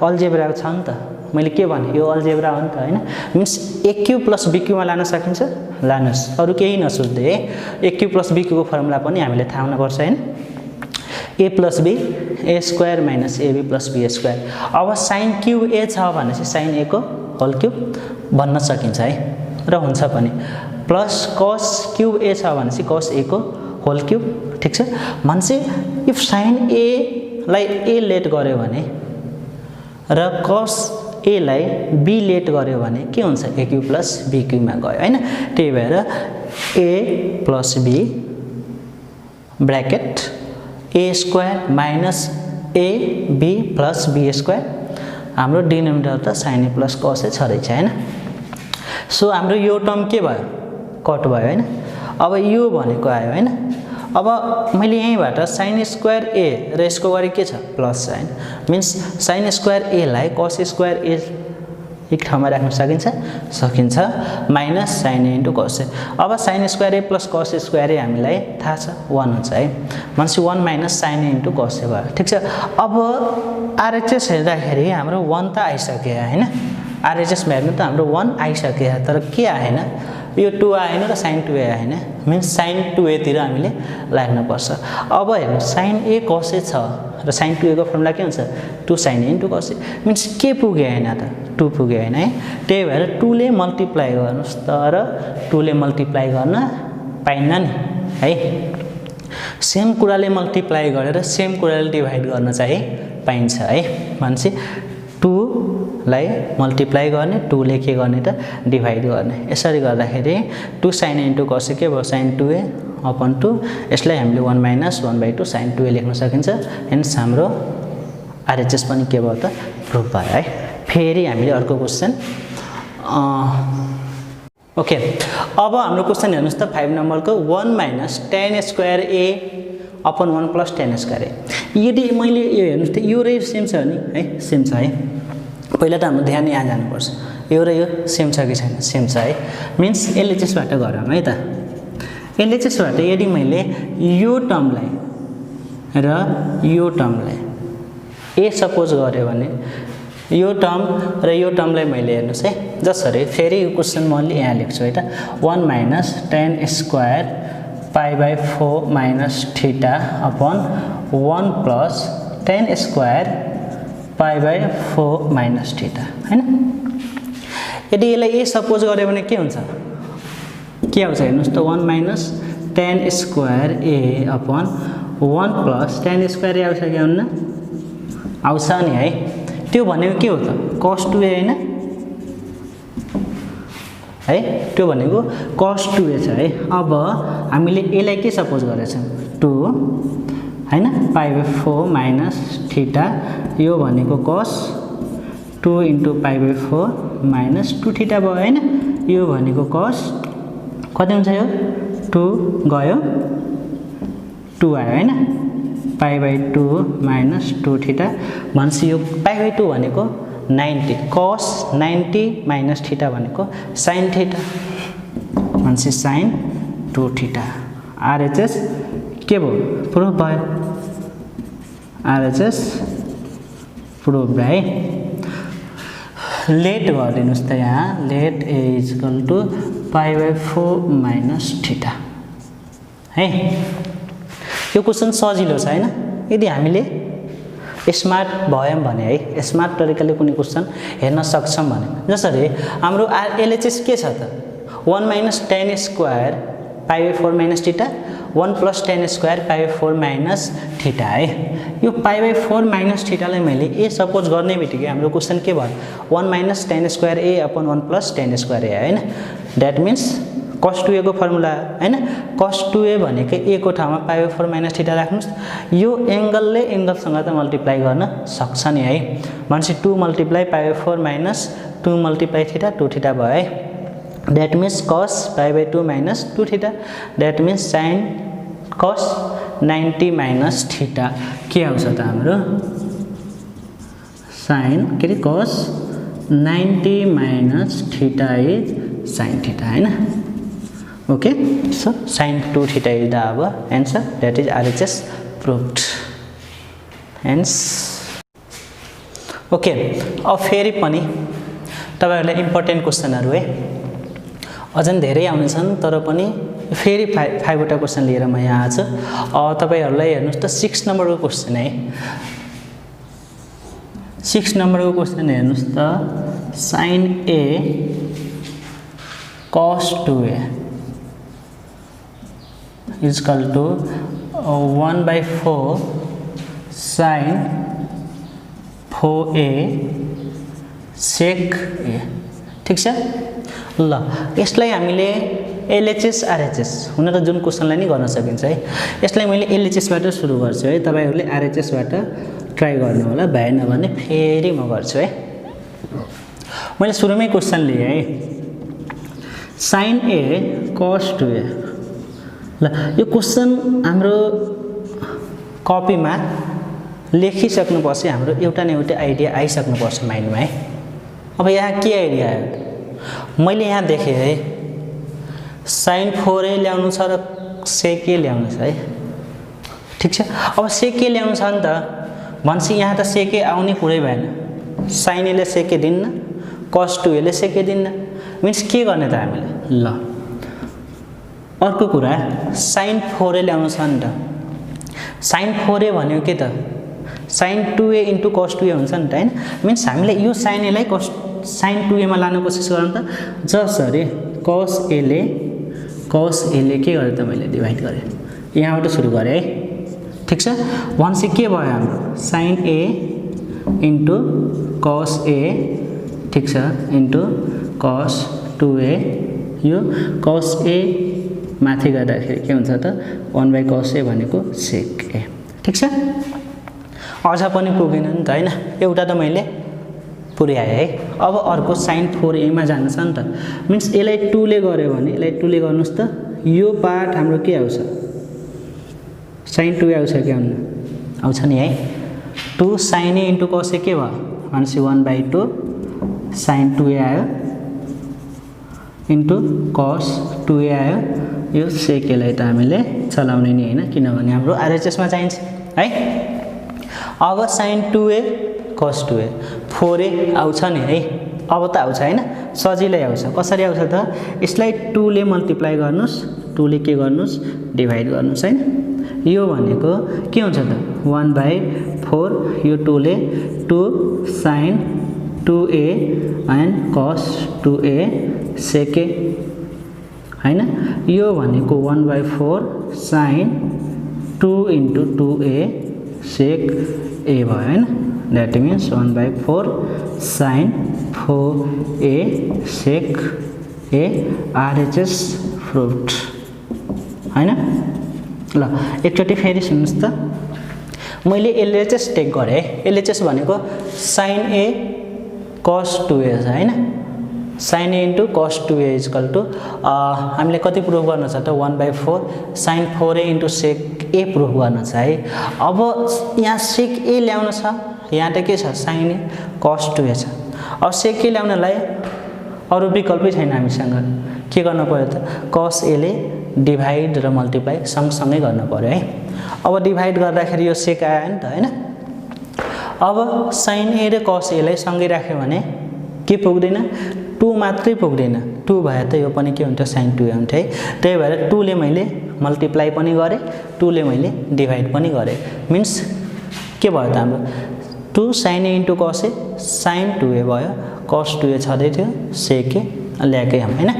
अल्जेब्रा छ नि त, मैले के भने यो अल्जेब्रा हो नि त हैन। Means a cube plus b क्युबमा लान सकिन्छ, लानुस् अरु केही नसोच्दै है। a क्युब प्लस b क्युबको फर्मुला पनि हामीले थाहा हुनुपर्छ हैन। a plus b a square minus ab plus b square. अब साइन क्युब a छ भने चाहिँ साइन a को होल क्युब भन्न सकिन्छ है र हुन्छ पनि। प्लस कस क्युब a छ भने चाहिँ कस a को होल क्युब ठीक छ। भनेपछि इफ साइन a लाई a लेट गर्यो भने र कस a लाई b लेट गर्यो भने के हुन्छ a क्युब प्लस b क्युबमा गयो हैन। त्यही भएर a plus b bracket a square minus a b plus b square हाम्रो डिनोमिनेटर त sine a plus cos a छ हैन। सो हाम्रो यो टर्म के भयो कट भयो हैन। अब यो भनेको आयो हैन। अब मैले यहीँबाट sin स्क्वायर ए र यसको गरी के छ plus sine means sin square A लाई cos स्क्वायर ए एक ठाउँमा राख्न सकिन्छ minus sin A into cos A. अब sin square A plus cos square A हामीलाई थाहा छ 1 हुन्छ है भनेपछि 1 minus sin A into cos A भयो ठिक छ। अब आरएचएस हेर्दाखेरि हाम्रो 1 त आइसक्यो हैन आरएचएस मा हेर्नु त हाम्रो 1 आइसक्यो तर के आएन यो 2 आएन र sin 2a आएन मिन्स sin 2a तिर हामीले लाग्न पर्छ। अब हेर्नु sin a cos a छ र sin 2a को फर्मुला के हुन्छ 2 sin a into cos a means के पुग्यो हैन त 2 पुग्यो हैन है त्यही भएर 2 ले मल्टिप्लाई गर्नुस् तर 2 ले मल्टिप्लाई गर्न पाइन्न नि है सेम कुराले मल्टिप्लाई गरेर सेम कुराले डिभाइड गर्न चाहिँ पाइन्छ है मान्छे 2 लाई मल्टिप्लाई गर्ने 2 ले के गर्ने त डिभाइड गर्ने यसरी गर्दाखेरि 2 sin a into cos a के भयो sin 2a अपन 2 यसलाई हामीले 1 माइनस 1/2 sin 2a लेख्न सकिन्छ हेन्स हाम्रो आरएचएस पनि के भयो त प्रुफ भयो है। फेरि हामीले अर्को क्वेशन ओके अब हाम्रो क्वेशन हेर्नुस् त 5 नम्बरको 1 minus tan square a upon 1 plus tan square a यदि मैले यो हेर्नुस् त यो र सेम छ नि है सेम छ है पहिला त हाम्रो ध्यान यहाँ जानुपर्छ यो र यो सेम छ कि छैन सेम छ है मिन्स एलएचएस बाट गरौँ है त एलएचएस बाट यदि मैले यो टर्मलाई र यो टर्मलाई ए सपोज गरे भने यो टर्म र यो टर्मलाई मैले हेर्नुस् है जसरी फेरि यो क्वेशन म यहाँ लेख्छु है त 1 minus tan square π/4 minus theta upon 1 plus tan square π/4 minus theta हैन यदि यसलाई ए सपोज गरे भने के हुन्छ के आउँछ हेर्नुस् त 1 minus tan square a upon 1 plus tan square a आउँछ कि आउन्न आउँछ नि है त्यो भनेको के हो त cos 2a हैन है त्यो भनेको cos 2a छ है अब हामीले a लाई के सपोज गरेछौं 2 हैन π/4 माइनस थीटा यो भनेको cos 2 इन्टु π/4 माइनस 2 थीटा भयो हैन यो भनेको cos कति हुन्छ यो 2 गयो 2 आयो हैन π/2 माइनस 2 थीटा भन्छ यो π/2 भनेको 90 cos 90 माइनस थीटा भनेको sin थीटा भन्छ sin 2 थीटा आरएचएस के भयो प्रुफ भयो आरएचएस प्रुफ है लेट गरिदिनुस् त यहाँ लेट a = π/4 माइनस थीटा है यो क्वेशन सजिलो छ हैन यदि हामीले स्मार्ट भयौं भने है स्मार्ट तरिकाले कुनै क्वेशन हेर्न सक्छौं भने जसरी हाम्रो एलएचएस के छ त 1 minus tan square π/4 minus theta 1 plus tan square π/4 minus theta है यो π/4 माइनस थीटा लाई मैले ए सपोज गर्ने बित्तिकै हाम्रो क्वेशन के भयो 1 minus tan square a upon 1 plus tan square a हैन दैट मीन्स cos 2a को फर्मुला हैन cos 2a भनेको a को ठाउँमा π/4 माइनस थीटा राख्नुस् यो एंगलले एंगलसँग त मल्टिप्लाई गर्न सक्छ नि है भनेपछि 2 multiply π/4 minus 2 multiply theta 2 theta भयो है that means cos π/2 minus 2 theta that means sin cos 90 minus theta के आउँछ त हाम्रो sin के रे cos 90 minus theta is sin theta हैन okay so sin 2 theta is the our answer that is RHS proved hence okay अब फेरि पनि तपाईहरुले इम्पोर्टेन्ट क्वेशनहरु है अझन धेरै आउँछन् तर पनि फेरि 5 वटा क्वेशन लिएर म यहाँ छु तपाईहरुलाई हेर्नुस् त 6 नम्बरको क्वेशन है 6 नम्बरको क्वेशन हेर्नुस् त sin a cos 2a is equal to 1/4 sin 4a sec a ठीक छ ल यसलाई हामीले एलएचएस आरएचएस हुन त जुन क्वेशनलाई नि गर्न सकिन्छ है यसलाई मैले एलएचएस बाट सुरु गर्छु है तपाईहरुले आरएचएस बाट ट्राई गर्नु होला भएन भने फेरि म गर्छु है मैले सुरुमै क्वेशन लिए है sin a cos 2a ल यो क्वेसन हाम्रो कपीमा लेखिसक्नुपर्छ हाम्रो एउटा न एउटा आइडिया आइसक्नुपर्छ माइन्डमा है। अब यहाँ के आइडिया आयो मैले यहाँ देखेँ है sin 4a ल्याउनु छ र sec a ल्याउनु छ है। ठीक छ अब sec a ल्याउनु छ नि त भनेपछि यहाँ त sec a आउने कुरै भएन sin a ले sec a दिन्न cos 2a ले sec a दिन्न मिन्स के गर्ने त हामीले ल अर्को कुरा sin 4a ल्याउनु छ नि त sin 4a भनेको के त sin 2a into cos 2a हुन्छ नि त हैन मिन्स हामीले यो sin a लाई sin 2a मा लाने कोसिस गरौँ त जसरी cos a ले के गरे त मैले डिभाइड गरे यहाँबाट सुरु गरे है। ठीक छ भनेपछि के भयो हाम्रो sin a into cos a ठीक छ into cos 2a यो cos a माथि गर्दाखेरि के हुन्छ त 1/cos a भनेको sec a। ठीक छ अझ पनि पुगेन नि त हैन एउटा त मैले पुर्याए है। अब अर्को sin 4a मा जानु छ नि त मिन्स यसलाई 2 ले गर्यो भने यसलाई 2 ले गर्नुस् त यो पार्ट हाम्रो के आउँछ sin 2a आउँछ के आउँछ नि है 2 sin a into cos a के भयो भनेपछि 1/2 sin 2a आयो into cos 2a आयो यो sec a लाई त हामीले चलाउने नि हैन किनभने हाम्रो RHS मा चाहिन्छ है। अब sin 2a cos 2a 4a आउँछ नि है अब त आउँछ हैन सजिलै आउँछ कसरी आउँछ त यसलाई 2 ले मल्टिप्लाई गर्नुस् 2 ले के गर्नुस् डिभाइड गर्नुस् हैन यो भनेको के हुन्छ त 1/4 यो 2 ले 2 sin 2a and cos 2a sec a हैन यो भनेको 1/4 sin 2 into 2a sec a भयो हैन that means 1/4 sin 4a sec a RHS proved हैन। ल एकचोटि फेरि सुन्नुस् त मैले LHS टेक गरे LHS भनेको sin a cos 2a हैन sin a into cos 2a is equal to हामीले कति प्रुफ गर्न छ त 1/4 sin 4a into sec a proof गर्न छ है। अब यहाँ sec a ल्याउन छ यहाँ त के छ sin a cos 2a छ अब sec a ल्याउनलाई अरु विकल्पै छैन हामीसँग के गर्न पर्यो त cos a ले डिभाइड र मल्टिप्लाई सँगसँगै गर्न पर्यो है। अब डिभाइड गर्दाखेरि यो sec आयो नि त हैन अब sin a र cos a लाई सँगै राख्यो भने के पुग्दैन 2 मात्रै पुग्दैन 2 भए त यो पनि के हुन्थ्यो sin 2a हुन्थ्यो है। त्यही भएर 2 ले मैले मल्टिप्लाई पनि गरे 2 ले मैले डिभाइड पनि गरे मिन्स के भयो त हाम्रो 2 sin a into cos a sin 2a भयो cos 2a छदै थियो sec a ल्याकै हम हैन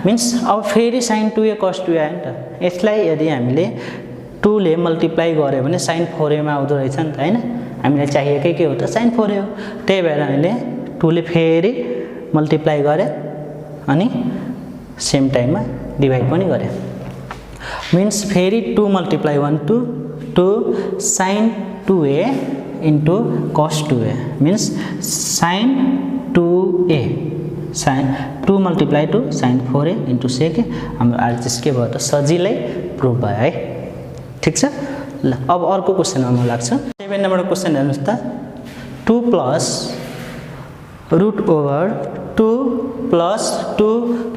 मिन्स अब फेरि sin 2a cos 2a आयो नि त यसलाई यदि हामीले 2 ले मल्टिप्लाई गरे भने sin 4a मा आउँदो रहेछ नि त हैन हामीलाई चाहिएकै के हो त sin 4a हो। त्यही भएर हामीले 2 ले फेरि मल्टिप्लाई गरे अनि सेम टाइममा डिभाइड पनि गरे मिन्स फेरि 2 multiply 1 2 sin 2a into cos 2a means sin 2a sin 2 multiply to sin 4a into sec a हाम्रो RHS के भयो त सजिलै प्रुफ भयो है। ठीक छ ल अब अर्को क्वेशनमा म लाग्छ 7 नम्बर क्वेशन हेर्नुस् त 2 plus root over 2 plus 2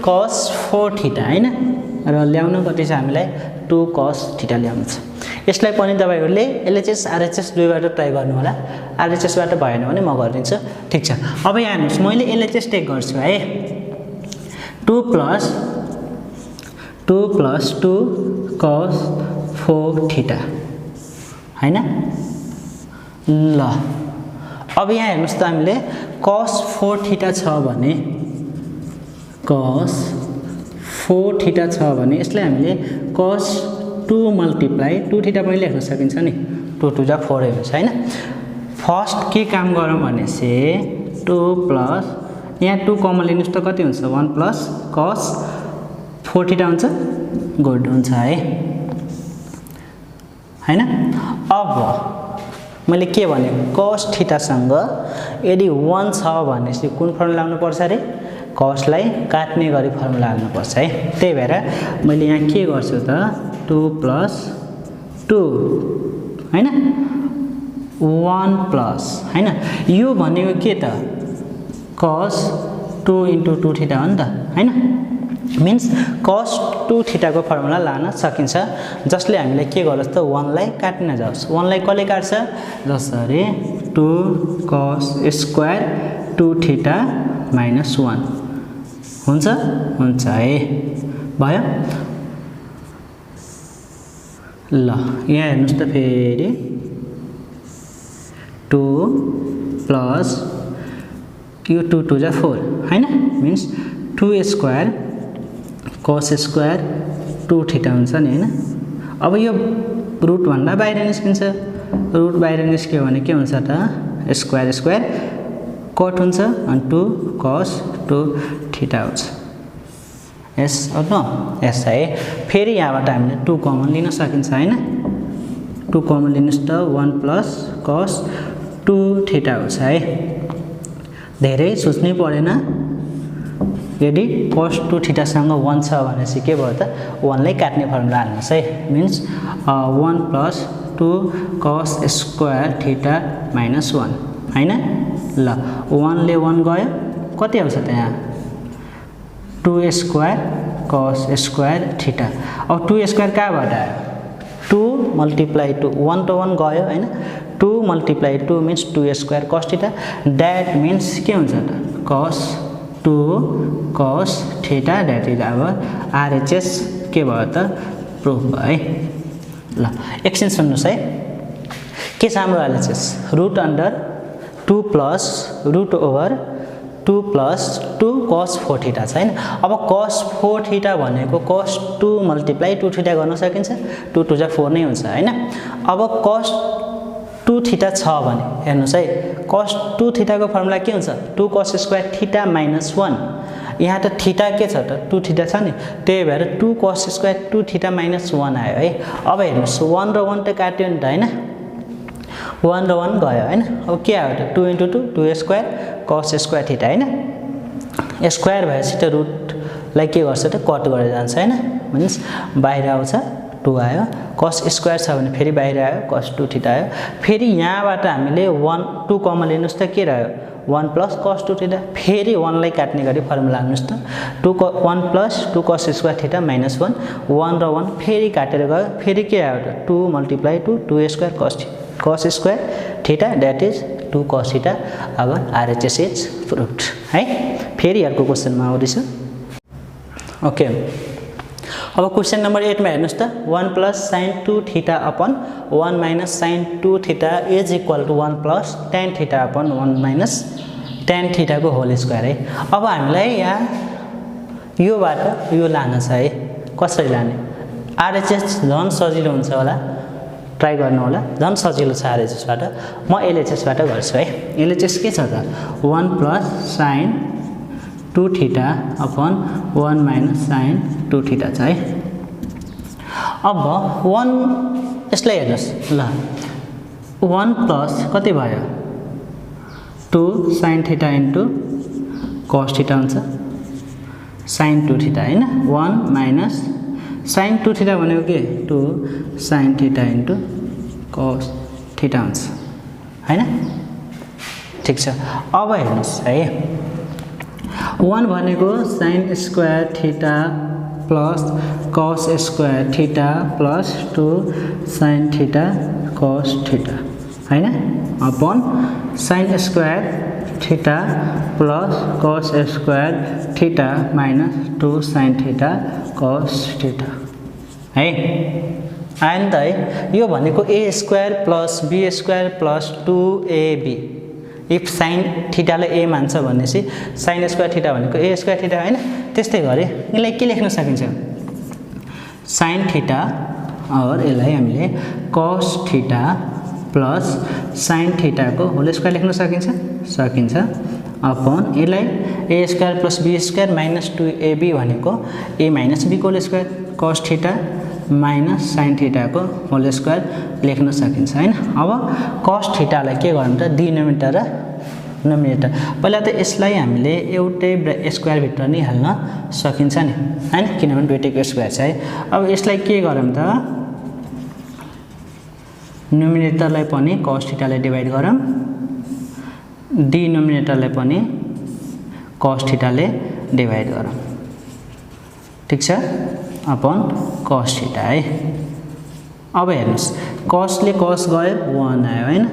cos 4 theta हैन र ल्याउनु कति छ हामीलाई 2 cos theta ल्याउनु छ। यसलाई पनि तपाईहरुले LHS RHS दुईबाट ट्राई गर्नु होला RHS बाट भएन भने म गरिदिन्छु। ठीक छ अब यहाँ हेर्नुस् मैले LHS टेक गर्छु है 2 plus 2 cos 4 theta हैन ल अब यहाँ हेर्नुस् त हामीले cos 4 theta छ भने cos 4 theta छ भने यसलाई हामीले cos 2 मल्टिप्लाई 2 थीटा पनि लेख्न सकिन्छ नि 2 2 जा 4 हुन्छ हैन। फर्स्ट के काम गरौँ भने से 2 प्लस यहाँ 2 कमन लिनुस् त कति हुन्छ 1 प्लस cos 4 थीटा हुन्छ गुड हुन्छ है हैन। अब मैले के भने cos थीटा सँग यदि 1 छ भने चाहिँ कुन फर्मुला लाउनु पर्छ रे cos लाई काट्ने गरी फर्मुला हाल्नु पर्छ है। त्यही भएर मैले यहाँ के गर्छु त 2 प्लस 2 हैन 1 प्लस हैन यो भनेको के त cos 2 into 2 थीटा हो नि त हैन मीन्स cos 2 थीटा को फर्मुला लान सकिन्छ जसले हामीले के गरोस् त 1 लाई काट्न जाओस् 1 लाई कसले काट्छ जसरी 2 cos स्क्वायर 2 थीटा माइनस 1 हुन्छ हुन्छ है भयो ल यहाँ हेर्नुस् त फेरि 2 प्लस यो 2 2 जा 4 हैन means 2 square cos square 2 theta हुन्छ नि हैन अब यो रुट भन्दा बाहिर निस्किन्छ रुट बाहिर निस्क्यो भने के हुन्छ त स्क्वायर स्क्वायर कट हुन्छ अनि 2 cos 2 थीटा हुन्छ यस अर नो यस है फेरि यहाँबाट हामीले 2 कमन लिन सकिन्छ हैन 2 कमन लिनुस् त 1 प्लस cos 2 थीटा हुन्छ है धेरै सोच्नै परेन यदि cos 2 थीटा सँग 1 छ भनेपछि के भयो त 1 लाई काट्ने फर्मुला हाल्नुस् है means 1 plus 2 cos square theta minus 1 हैन ल 1 ले 1 गयो कति आउँछ त यहाँ 2 स्क्वायर cos स्क्वायर थीटा अब 2 स्क्वायर कहाँबाट आयो 2 मल्टिप्लाई 2 1 to 1 गयो हैन 2 multiply 2 means 2 square cos theta that means के हुन्छ त cos 2 cos theta that is our RHS के भयो त प्रुफ भयो है ल एकछिन सुन्नुस् है के छ हाम्रो RHS root under 2 plus root over 2 plus 2 cos 4 theta छ हैन अब cos 4 थीटा भनेको cos 2 मल्टिप्लाई 2 थीटा गर्न सकिन्छ 2 2 जा 4 नै हुन्छ हैन अब cos 2 थीटा छ भने हेर्नुस् है cos 2 थीटा को फर्मुला के हुन्छ 2 cos स्क्वायर थीटा माइनस 1 यहाँ त थीटा के छ त 2 थीटा छ नि त्यही भएर 2 cos स्क्वायर 2 थीटा माइनस 1 आयो है अब हेर्नुस् 1 र 1 त काट्यो नि त हैन 1 र 1 गयो हैन अब के आयो त 2 into 2 2 square cos square theta हैन स्क्वायर भएपछि त रुट लाई के गर्छ त कट गरेर जान्छ हैन मीन्स बाहिर आउँछ 2 आयो cos स्क्वायर छ भने फेरि बाहिर आयो cos 2 थीटा आयो फेरि यहाँबाट हामीले 1 2 कमन लिनुस् त के रह्यो 1 प्लस cos 2 थीटा फेरि 1 लाई काट्ने गरी फर्मुला हाल्नुस् त 1 plus 2 cos square theta minus 1 1 र 1 फेरि काटेर गयो फेरि के आयो त 2 multiply 2 2 square cos square theta that is 2 cos theta अब आरएचएस इज प्रुभड है फेरि अर्को क्वेशनमा आउँदैछ ओके अब क्वेशन नंबर 8 मा हेर्नुस् त 1 plus sin 2 theta upon 1 minus sin 2 theta is equal to 1 plus tan theta upon 1 minus tan theta को होल स्क्वायर है अब हामीलाई यहाँ यो बाट यो लान छ है कसरी लाने आरएचएस झन् सजिलो हुन्छ होला ट्राई गर्नु होला झन् सजिलो छ आरएचएस बाट म एलएचएस बाट गर्छु है एलएचएस के छ त 1 plus sin 2 theta upon 1 minus sin 2 theta छ है अब 1 यसलाई हेर्नुस् ल 1 प्लस कति भयो 2 sin theta into cos theta हुन्छ sin 2 थीटा हैन 1 माइनस sin 2 थीटा भनेको के 2 sin theta into cos theta हुन्छ हैन ठीक छ अब हेर्नुस् है 1 भनेको sin square theta plus cos square theta plus 2 sin theta cos theta हैन upon sin square theta plus cos square theta minus 2 sin theta cos theta है आयो नि त है यो भनेको a square plus b square plus 2ab if sin theta लाई a मान्छ भनेपछि sin स्क्वायर थीटा भनेको a स्क्वायर थीटा हैन त्यस्तै गरे यसलाई के लेख्न सकिन्छ sin थीटा और यसलाई हामीले cos theta plus sin theta को होल स्क्वायर लेख्न सकिन्छ अपन यसलाई a square plus b square minus 2ab भनेको a माइनस b को whole square cos theta minus sin theta को होल स्क्वायर लेख्न सकिन्छ हैन अब cos थीटा लाई के गर्नु त डिनोमिनेटर र नोमिनेटर पहिला त यसलाई हामीले एउटै स्क्वायर भित्र नै हाल्न सकिन्छ नि हैन किनभने दुईटैको स्क्वायर छ है अब यसलाई के गरौँ त न्युमिनेटरलाई पनि cos θ ले डिवाइड गरौँ डिनोमिनेटरलाई पनि cos θ ले डिवाइड गरौँ ठीक छ अपन cos θ है अब हेर्नुस् cos ले cos गयो 1 आयो हैन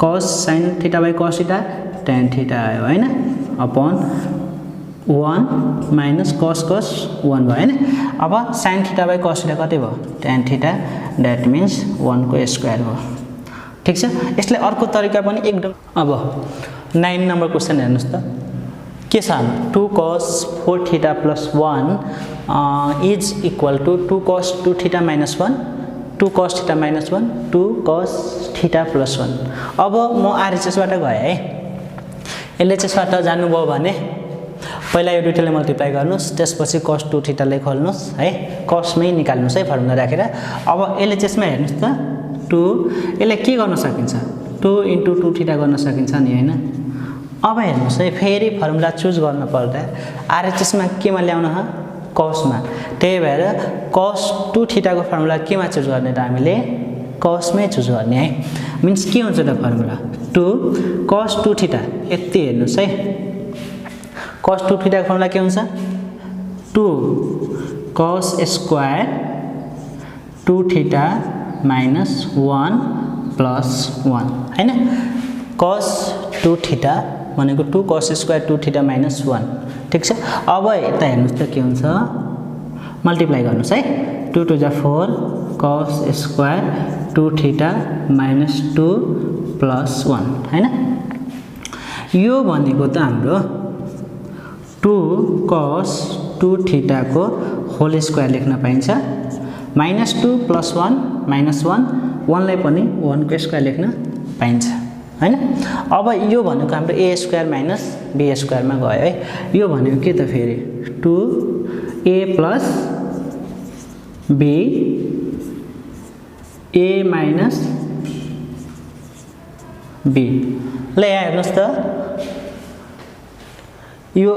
cos sin θ by cos θ tan θ आयो हैन अपन 1 minus cos 1 भयो हैन अब sin θ by cos θ कति भयो tan θ that means 1 को स्क्वायर हो ठीक छ यसले अर्को तरिका पनि एकदम अब 9 नम्बर क्वेशन हेर्नुस् त के छ 2 cos 4 θ plus 1 is equal to 2 cos 2 θ minus 1 2 cos θ minus 1 2 cos θ plus 1 अब म RHS बाट गए है LHS बाट जानुभयो भने पहिला यो दुईटाले मल्टिप्लाई गर्नुस् त्यसपछि cos 2 θ ले खोल्नुस् है cos मै निकाल्नुस् है फर्मुला राखेर अब LHS मा हेर्नुस् त 2 यसले के गर्न सकिन्छ 2 into 2 θ गर्न सकिन्छ नि हैन अब हेर्नुस् है फेरि फर्मुला चुज गर्न पर्दा RHS मा केमा ल्याउन ह cos मा त्यही भएर cos 2 θ को फर्मुला केमा चुज गर्ने त हामीले cos मै चुज गर्ने है मिन्स के हुन्छ त फर्मुला 2 cos 2 θ यति हेर्नुस् है cos 2 θ को फर्मुला के हुन्छ 2 cos स्क्वायर 2 θ minus 1 plus 1 हैन cos 2 θ भनेको 2 cos स्क्वायर 2 θ minus 1 ठीक छ अब यता हेर्नुस् त के हुन्छ मल्टिप्लाई गर्नुस् है 2 to the 4 cos square 2 θ minus 2 plus 1 हैन यो भनेको त हाम्रो 2 cos 2 θ को होल स्क्वायर लेख्न पाइन्छ minus 2 plus 1 minus 1 1 लाई पनि 1 को स्क्वायर लेख्न पाइन्छ हैन अब यो भनेको हाम्रो a square minus b square मा गयो है यो भनेको के त फेरि 2a plus b a minus b ल यहाँ हेर्नुस् त यो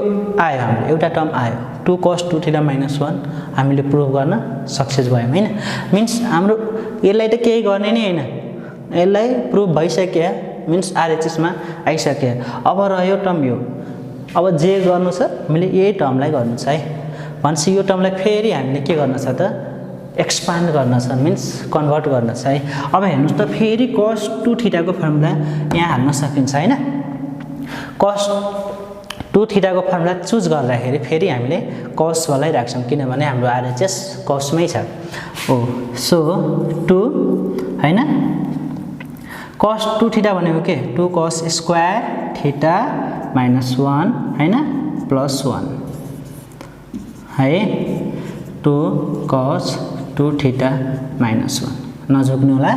आयो हाम्रो एउटा टर्म आयो 2 cos 2 θ minus 1 हामीले प्रुभ गर्न सक्सेस भयौं हैन मिन्स हाम्रो यसलाई त केही गर्ने नै हैन यसलाई प्रुभ भइसक्यो मिन्स RHS मा आइसक्यो अब रह्यो टर्म यो अब जे गर्नु छ हामीले यही टर्मलाई गर्नु छ है भन्छ यो टर्मलाई फेरि हामीले के गर्न छ त एक्सपान्ड गर्न छ मिन्स कन्भर्ट गर्न छ है अब हेर्नुस् त फेरि cos 2 θ को फर्मुला यहाँ हाल्न सकिन्छ हैन cos 2 θ को फर्मुला चुज गर्दाखेरि फेरि हामीले cos वालाई राख्छौं किनभने हाम्रो RHS cos मै छ ओ सो 2 हैन cos 2 θ भनेको के 2 cos स्क्वायर θ minus 1 हैन plus 1 है 2 cos 2 θ minus 1 नझुक्नु होला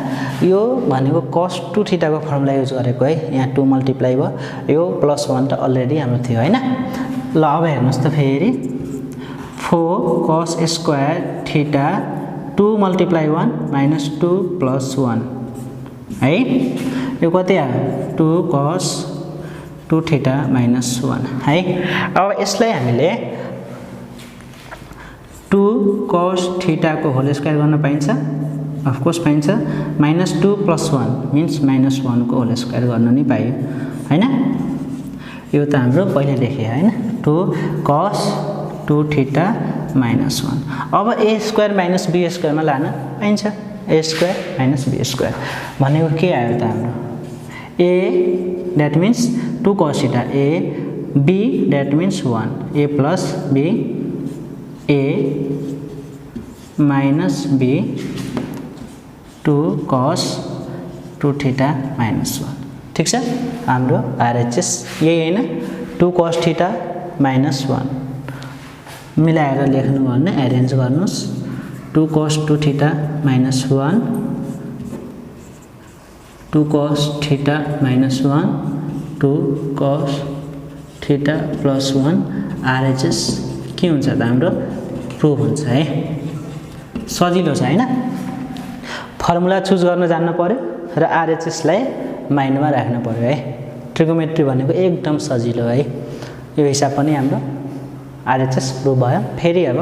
यो भनेको cos 2 θ को फर्मुला युज गरेको है यहाँ 2 मल्टिप्लाई भयो यो प्लस 1 त अलरेडी हाम्रो थियो हैन ल अब हेर्नुस् त फेरि 4 cos square θ 2 multiply 1 minus 2 plus 1 है यो कति आयो 2 cos 2 θ minus 1 है अब यसलाई हामीले 2 cos θ को होल स्क्वायर गर्न पाइन्छ अफ कोर्स पाइन्छ minus 2 plus 1 means minus 1 को होल स्क्वायर गर्न नि पाइयो हैन यो त हाम्रो पहिले लेखे हैन 2 cos 2 θ minus 1 अब a square minus b square मा लान पाइन्छ a square minus b square भनेको के आयो त हाम्रो a that means 2 cos θ a b that means 1 a plus b a minus b 2 cos 2 θ minus 1 ठीक छ हाम्रो RHS यही हैन 2 cos θ minus 1 मिलाएर लेख्नु भने अरेन्ज गर्नुस् 2 cos 2 θ minus 1 2 cos θ minus 1 2 cos θ plus 1 RHS के हुन्छ त हाम्रो प्रुभ हुन्छ है सजिलो छ हैन फर्मुला चुज गर्न जान्न पर्यो र RHS लाई माइन्डमा राख्नु पर्यो है ट्रिगोमेट्री भनेको एकदम सजिलो है। यो हिसाब पनि हाम्रो आरएचएस प्रुभ भयो। फेरि अब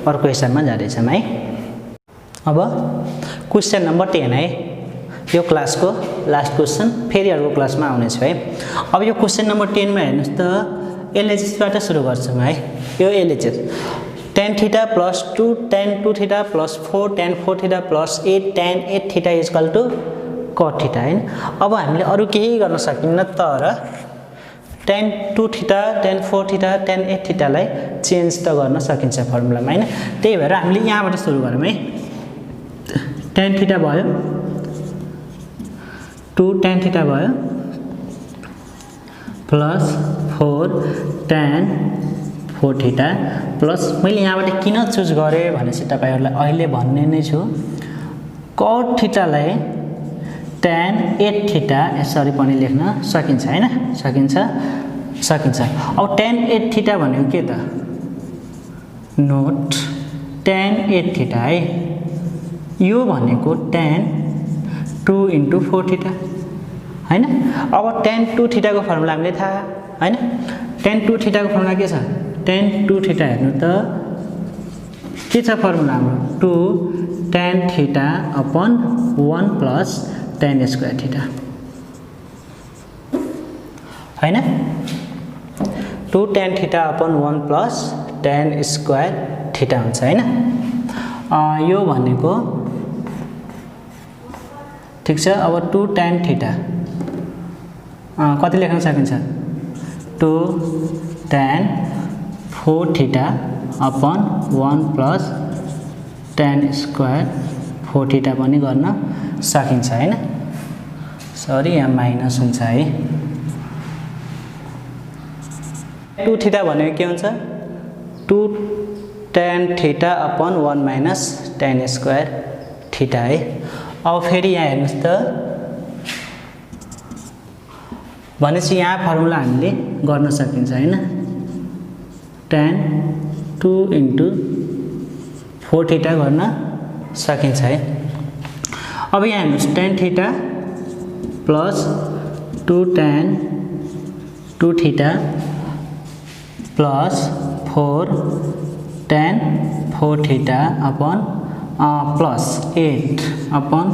अर्को हिसाबमा जाँदैछौँ है। अब क्वेसन नम्बर 10 है, यो क्लासको लास्ट क्वेसन, फेरि अर्को क्लासमा आउनेछु है। अब यो क्वेसन नम्बर 10 मा हेर्नुस् त एलएचएसबाट सुरु गर्छौँ है। यो LHS tan theta plus 2 tan 2 theta plus 4 tan 4 theta plus 8 tan 8 theta equal to cot theta हैन। अब हामीले अरु केही गर्न सकिन्न, तर tan 2 theta tan 4 theta tan 8 थीटालाई चेन्ज त गर्न सकिन्छ फर्मुलामा हैन। त्यही भएर हामीले यहाँबाट सुरु गरौँ है। tan थीटा भयो 2 tan थीटा भयो प्लस 4 tan 4 थीटा प्लस मैले यहाँबाट किन चुज गरेँ भनेपछि तपाईहरुलाई अहिले भन्ने नै छु। cot थीटालाई tan 8 थीटा यसरी पनि लेख्न सकिन्छ हैन, सकिन्छ। अब tan 8 थीटा भनेको के त, नोट tan 8 थीटा है। यो भनेको tan 2 * 4 थीटा हैन। अब tan 2 थीटा को फर्मुला हामीले थाहा हैन। tan 2 थीटा को फर्मुला के छ, tan 2 थीटा हेर्नु त के छ फर्मुला हाम्रो, 2 tan theta upon 1 plus tan square theta हैन। 2 tan theta upon 1 plus tan square theta हुन्छ हैन। यो भनेको ठीक छ। अब 2 tan थीटा कति लेख्न सकिन्छ, 2 tan 4 theta upon 1 plus tan square 4 theta पनि गर्न सकिन्छ हैन। सरी यहाँ माइनस हुन्छ है। 2 थीटा भनेको के हुन्छ, 2 tan theta upon 1 minus tan square theta है। अब फेरि यहाँ हेर्नुस् त, भनेपछि यहाँ फर्मुला हामीले गर्न सकिन्छ हैन। tan 2 * 4 थीटा गर्न सकिन्छ है। अब यहाँ हेर्नुस् tan theta plus 2 tan 2 theta plus 4 tan 4 theta upon plus 8 upon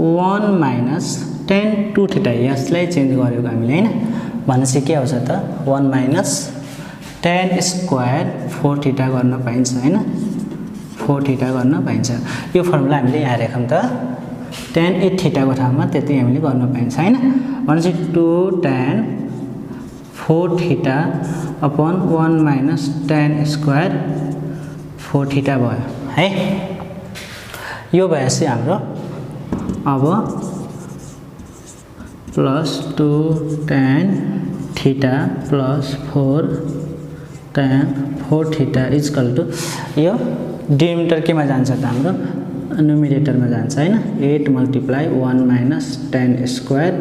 1 minus tan 2 theta, यसलाई चेन्ज गरेको हामीले हैन। भनेपछि के आउँछ त, 1 माइनस tan स्क्वायर 4 थीटा गर्न पाइन्छ हैन, 4 थीटा गर्न पाइन्छ। यो फर्मुला हामीले यहाँ लेखौँ त, tan 8 थीटा को ठाउँमा त्यति हामीले गर्न पाइन्छ हैन। भनेपछि 2 tan 4 theta upon 1 minus tan square 4 theta भयो है। यो भएपछि हाम्रो अब plus 2 tan theta plus 4 tan 4 theta equal to, यो डिनोमिनेटर केमा जान्छ त, हाम्रो न्युमिनेटरमा जान्छ हैन। 8 × 1 minus tan square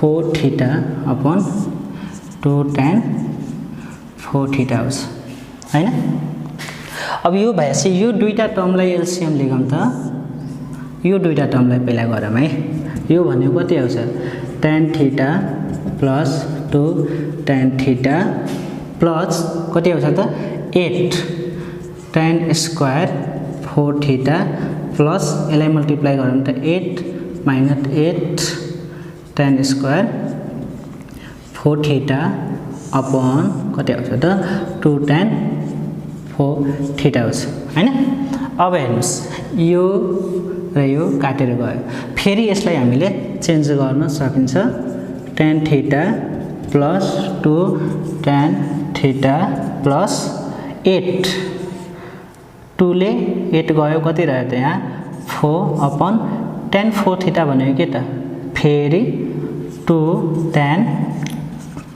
4 theta upon 2 tan 4 theta आउँछ हैन। अब यो भएपछि यो दुईटा टर्मलाई एलसीएम लेखौँ त, यो दुईटा टर्मलाई पहिला गरौँ है। यो भनेको कति आउँछ, tan theta plus 2 tan theta plus कति आउँछ त, 8 tan स्क्वायर 4 थीटा प्लस यसलाई मल्टिप्लाई गरौँ त 8 minus 8 tan square 4 theta upon कति आउँछ त, 2 tan 4 थीटा आउँछ हैन। अब हेर्नुस् यो र यो काटेर गयो। फेरि यसलाई हामीले चेन्ज गर्न सकिन्छ, tan theta plus 2 tan theta plus 8, 2 ले 8 गयो, कति रह्यो त यहाँ 4 अपन tan 4 थीटा भनेको के त, फेरि 2 tan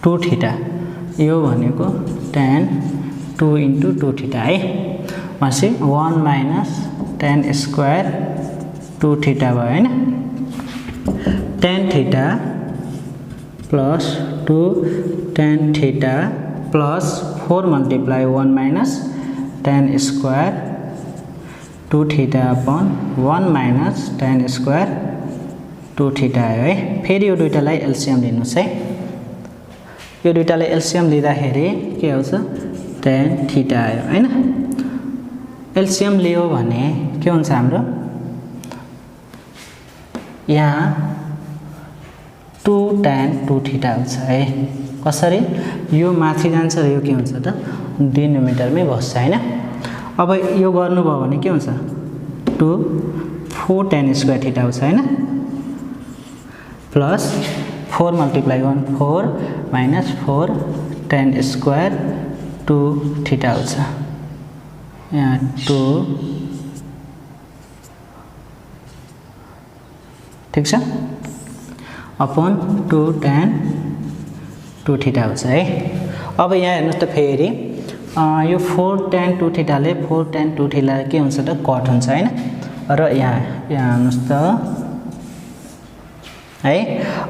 2 थीटा, यो भनेको tan 2 * 2 थीटा है। भनेपछि 1 माइनस tan स्क्वायर 2 थीटा भयो हैन। tan theta plus 2 tan theta plus 4 × 1 minus tan square 2 theta upon 1 minus tan square 2 theta आयो है। फेरि यो दुईटालाई एलसीएम लिनुस् है। यो दुईटाले एलसीएम लिँदाखेरि के आउँछ tan थीटा आयो हैन एलसीएम लियो भने के हुन्छ हाम्रो यहाँ 2 tan 2 थीटा हुन्छ है कसरी यो माथि जान्छ र यो के हुन्छ त डिनोमिनेटरमै बस्छ हैन अब यो गर्नुभयो भने के हुन्छ 2 4 tan स्क्वायर थीटा आउँछ हैन plus 4 multiply 1 4 minus 4 tan square 2 theta आउँछ यहाँ 2 ठीक छ अपन 2 tan 2 थीटा आउँछ है अब यहाँ हेर्नुस् त फेरि यो 4 tan 2 थीटाले 4 tan 2 थीटा के हुन्छ त कट हुन्छ हैन र यहाँ हेर्नुस् त है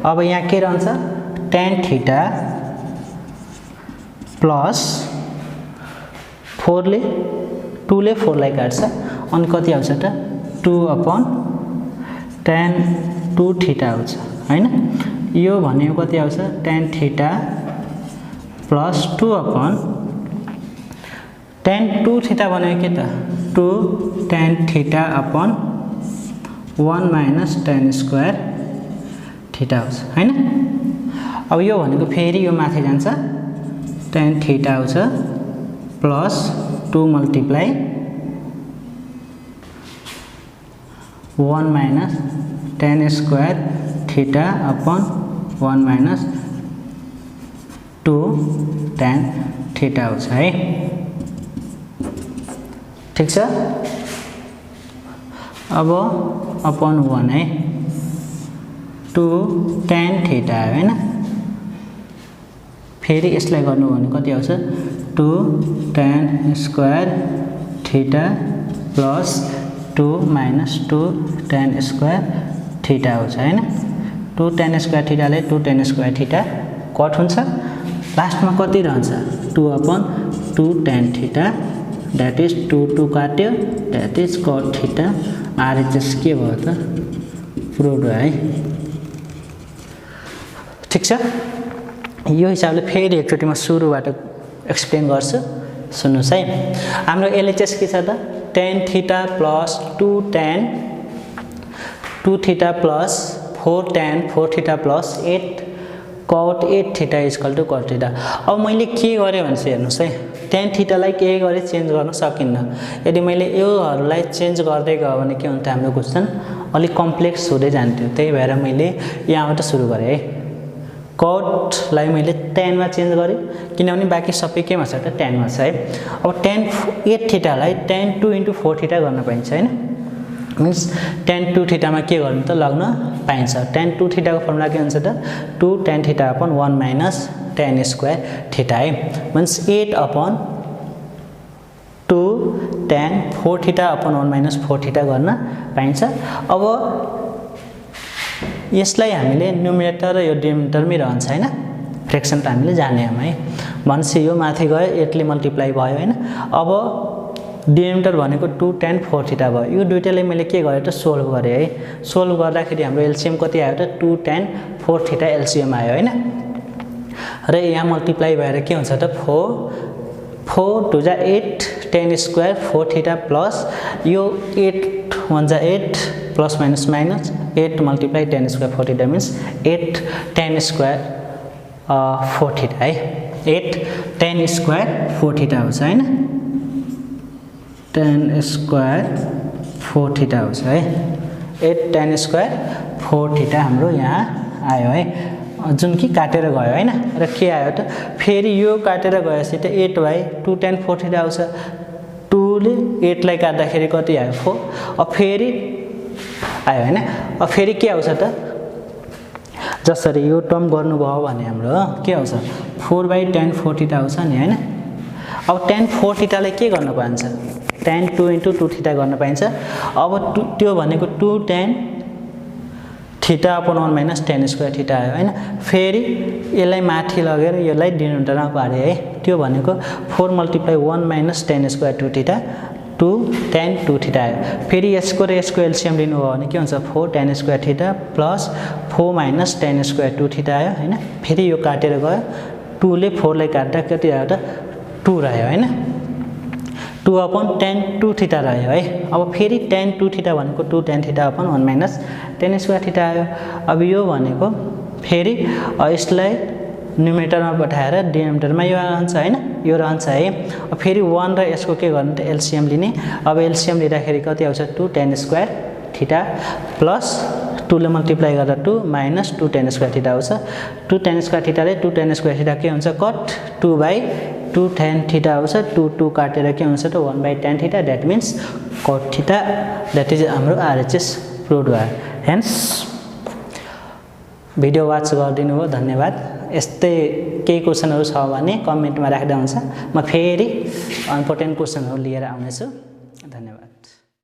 अब यहाँ के रहन्छ tan थीटा प्लस 4 ले 2 ले 4 लाई काट्छ अनि कति आउँछ त 2 अपन tan 2 थीटा आउँछ हैन यो भनेको कति आउँछ tan theta plus 2 upon tan 2 theta भनेको के त 2 tan theta upon 1 minus tan square theta आउँछ हैन अब यो भनेको फेरि यो माथि जान्छ tan थीटा आउँछ plus 2 multiply 1 minus tan square theta upon 1 minus 2 tan theta आउँछ है ठीक छ अब अपन 1 है 2 tan थीटा आयो हैन फेरि यसलाई गर्नु भने कति आउँछ 2 tan square theta plus 2 minus 2 tan square theta आउँछ हैन 2 tan स्क्वायर थीटाले 2 tan स्क्वायर थीटा कट हुन्छ लास्टमा कति रहन्छ 2 upon 2 tan theta that is 2 2 काट्यो that is cot theta RHS के भयो त प्रुभ भयो है ठीक छ यो हिसाबले फेरि एकचोटि म सुरुबाट एक्सप्लेन गर्छु सुन्नुस् है हाम्रो एलएचएस के छ त tan theta plus 2 tan 2 theta plus 4 tan 4 theta plus 8 cot 8 theta equal to cot theta अब मैले के गरे भने चाहिँ हेर्नुस् है tan थीटालाई के गरे चेन्ज गर्न सकिन्न यदि मैले योहरुलाई चेन्ज गर्दै गयो भने के हुन्छ हाम्रो क्वेशन अलि कम्प्लेक्स हुँदै जान्थ्यो त्यही भएर मैले यहाँबाट सुरु गरे है cot लाई मैले tan मा चेन्ज गरे किनभने बाकी सबै केमा छ त tan मा छ है अब tan 8 theta lie tan 2 * 4 theta गर्न पाइन्छ हैन मीन्स tan 2 थीटा मा के गर्नु त लग्न पाइन्छ tan 2 थीटा को फर्मुला के हुन्छ त 2 tan theta upon 1 minus tan square theta है means 8 upon 2 tan 4 theta upon 1 minus 4 theta गर्न पाइन्छ अब यसलाई हामीले न्युमिनेटर र यो डिनोमिनेटरमै रहन्छ हैन फ्र्याक्सन त हामीले जान्यौं है भनेपछि यो माथि गयो 8 ले मल्टिप्लाई भयो हैन अब डिनोमिनेटर भनेको 2 tan 4 थीटा भयो यो दुईटालाई मैले के गरे त सोल्भ गरे है सोल्भ गर्दाखेरि हाम्रो एलसीएम कति आयो त 2 tan 4 थीटा एलसीएम आयो हैन र यहाँ मल्टिप्लाई भएर के हुन्छ त 4 2 जा 8 tan स्क्वायर 4 थीटा प्लस यो 8 1 जा 8 plus minus minus 8 multiply tan square 4 theta means 8 tan square 4 theta है 8 tan स्क्वायर 4 थीटा हुन्छ हैन tan स्क्वायर 4 थीटा हुन्छ है 8 tan स्क्वायर 4 थीटा हाम्रो यहाँ आयो है जुन कि काटेर गयो हैन र के आयो त फेरि यो काटेर गएपछि त 8/2 tan 4 थीटा आउँछ 2 ले 8 लाई काट्दाखेरि कति आयो 4 अब फेरि आयो हैन अब फेरि के आउँछ त जसरी यो टर्म गर्नु भयो भने हाम्रो के आउँछ 4/tan 4 थीटा आउँछ नि हैन अब tan 4 थीटालाई के गर्न पाइन्छ tan 2 * 2 थीटा गर्न पाइन्छ अब त्यो भनेको 2 tan theta upon 1 minus tan square theta आयो हैन फेरि यसलाई माथि लगेर यसलाई डिनोमिनेटरमा पारे है त्यो भनेको 4 multiply 1 minus tan square 2 theta 2 tan 2 theta आयो फेरि यसको र यसको एलसीएम लिनु हो भने के हुन्छ 4 tan square theta plus 4 minus tan square 2 theta आयो हैन फेरि यो काटेर गयो 2 ले 4 लाई काट्दा कति आयो त 2 रह्यो हैन 2 अपन tan 2 थीटा रह्यो है अब फेरि tan 2 थीटा भनेको 2 tan theta upon 1 minus tan square theta आयो अब यो भनेको फेरि यसलाई न्युमेरेटरमा पठाएर डिनोमिनेटरमा यो रहन्छ हैन यो रहन्छ है अब फेरि 1 र यसको के गर्ने त एलसीएम लिने अब एलसीएम लिँदाखेरि कति आउँछ 2 tan स्क्वायर थीटा प्लस 2 ले मल्टिप्लाई गर्दा 2 माइनस 2 tan स्क्वायर थीटा आउँछ 2 tan स्क्वायर थीटाले 2 tan स्क्वायर थीटा के हुन्छ कट 2/2 tan थीटा आउँछ 2 2 काटेर के हुन्छ त 1/tan theta that means cot theta that is हाम्रो आरएचएस प्रुभ भयो हेन्स भिडियो वाच गरिदिनु भयो धन्यवाद यस्तै केही क्वेशनहरु छ भने कमेन्टमा राख्दा हुन्छ म फेरि इम्पोर्टेन्ट क्वेशनहरु लिएर आउनेछु धन्यवाद।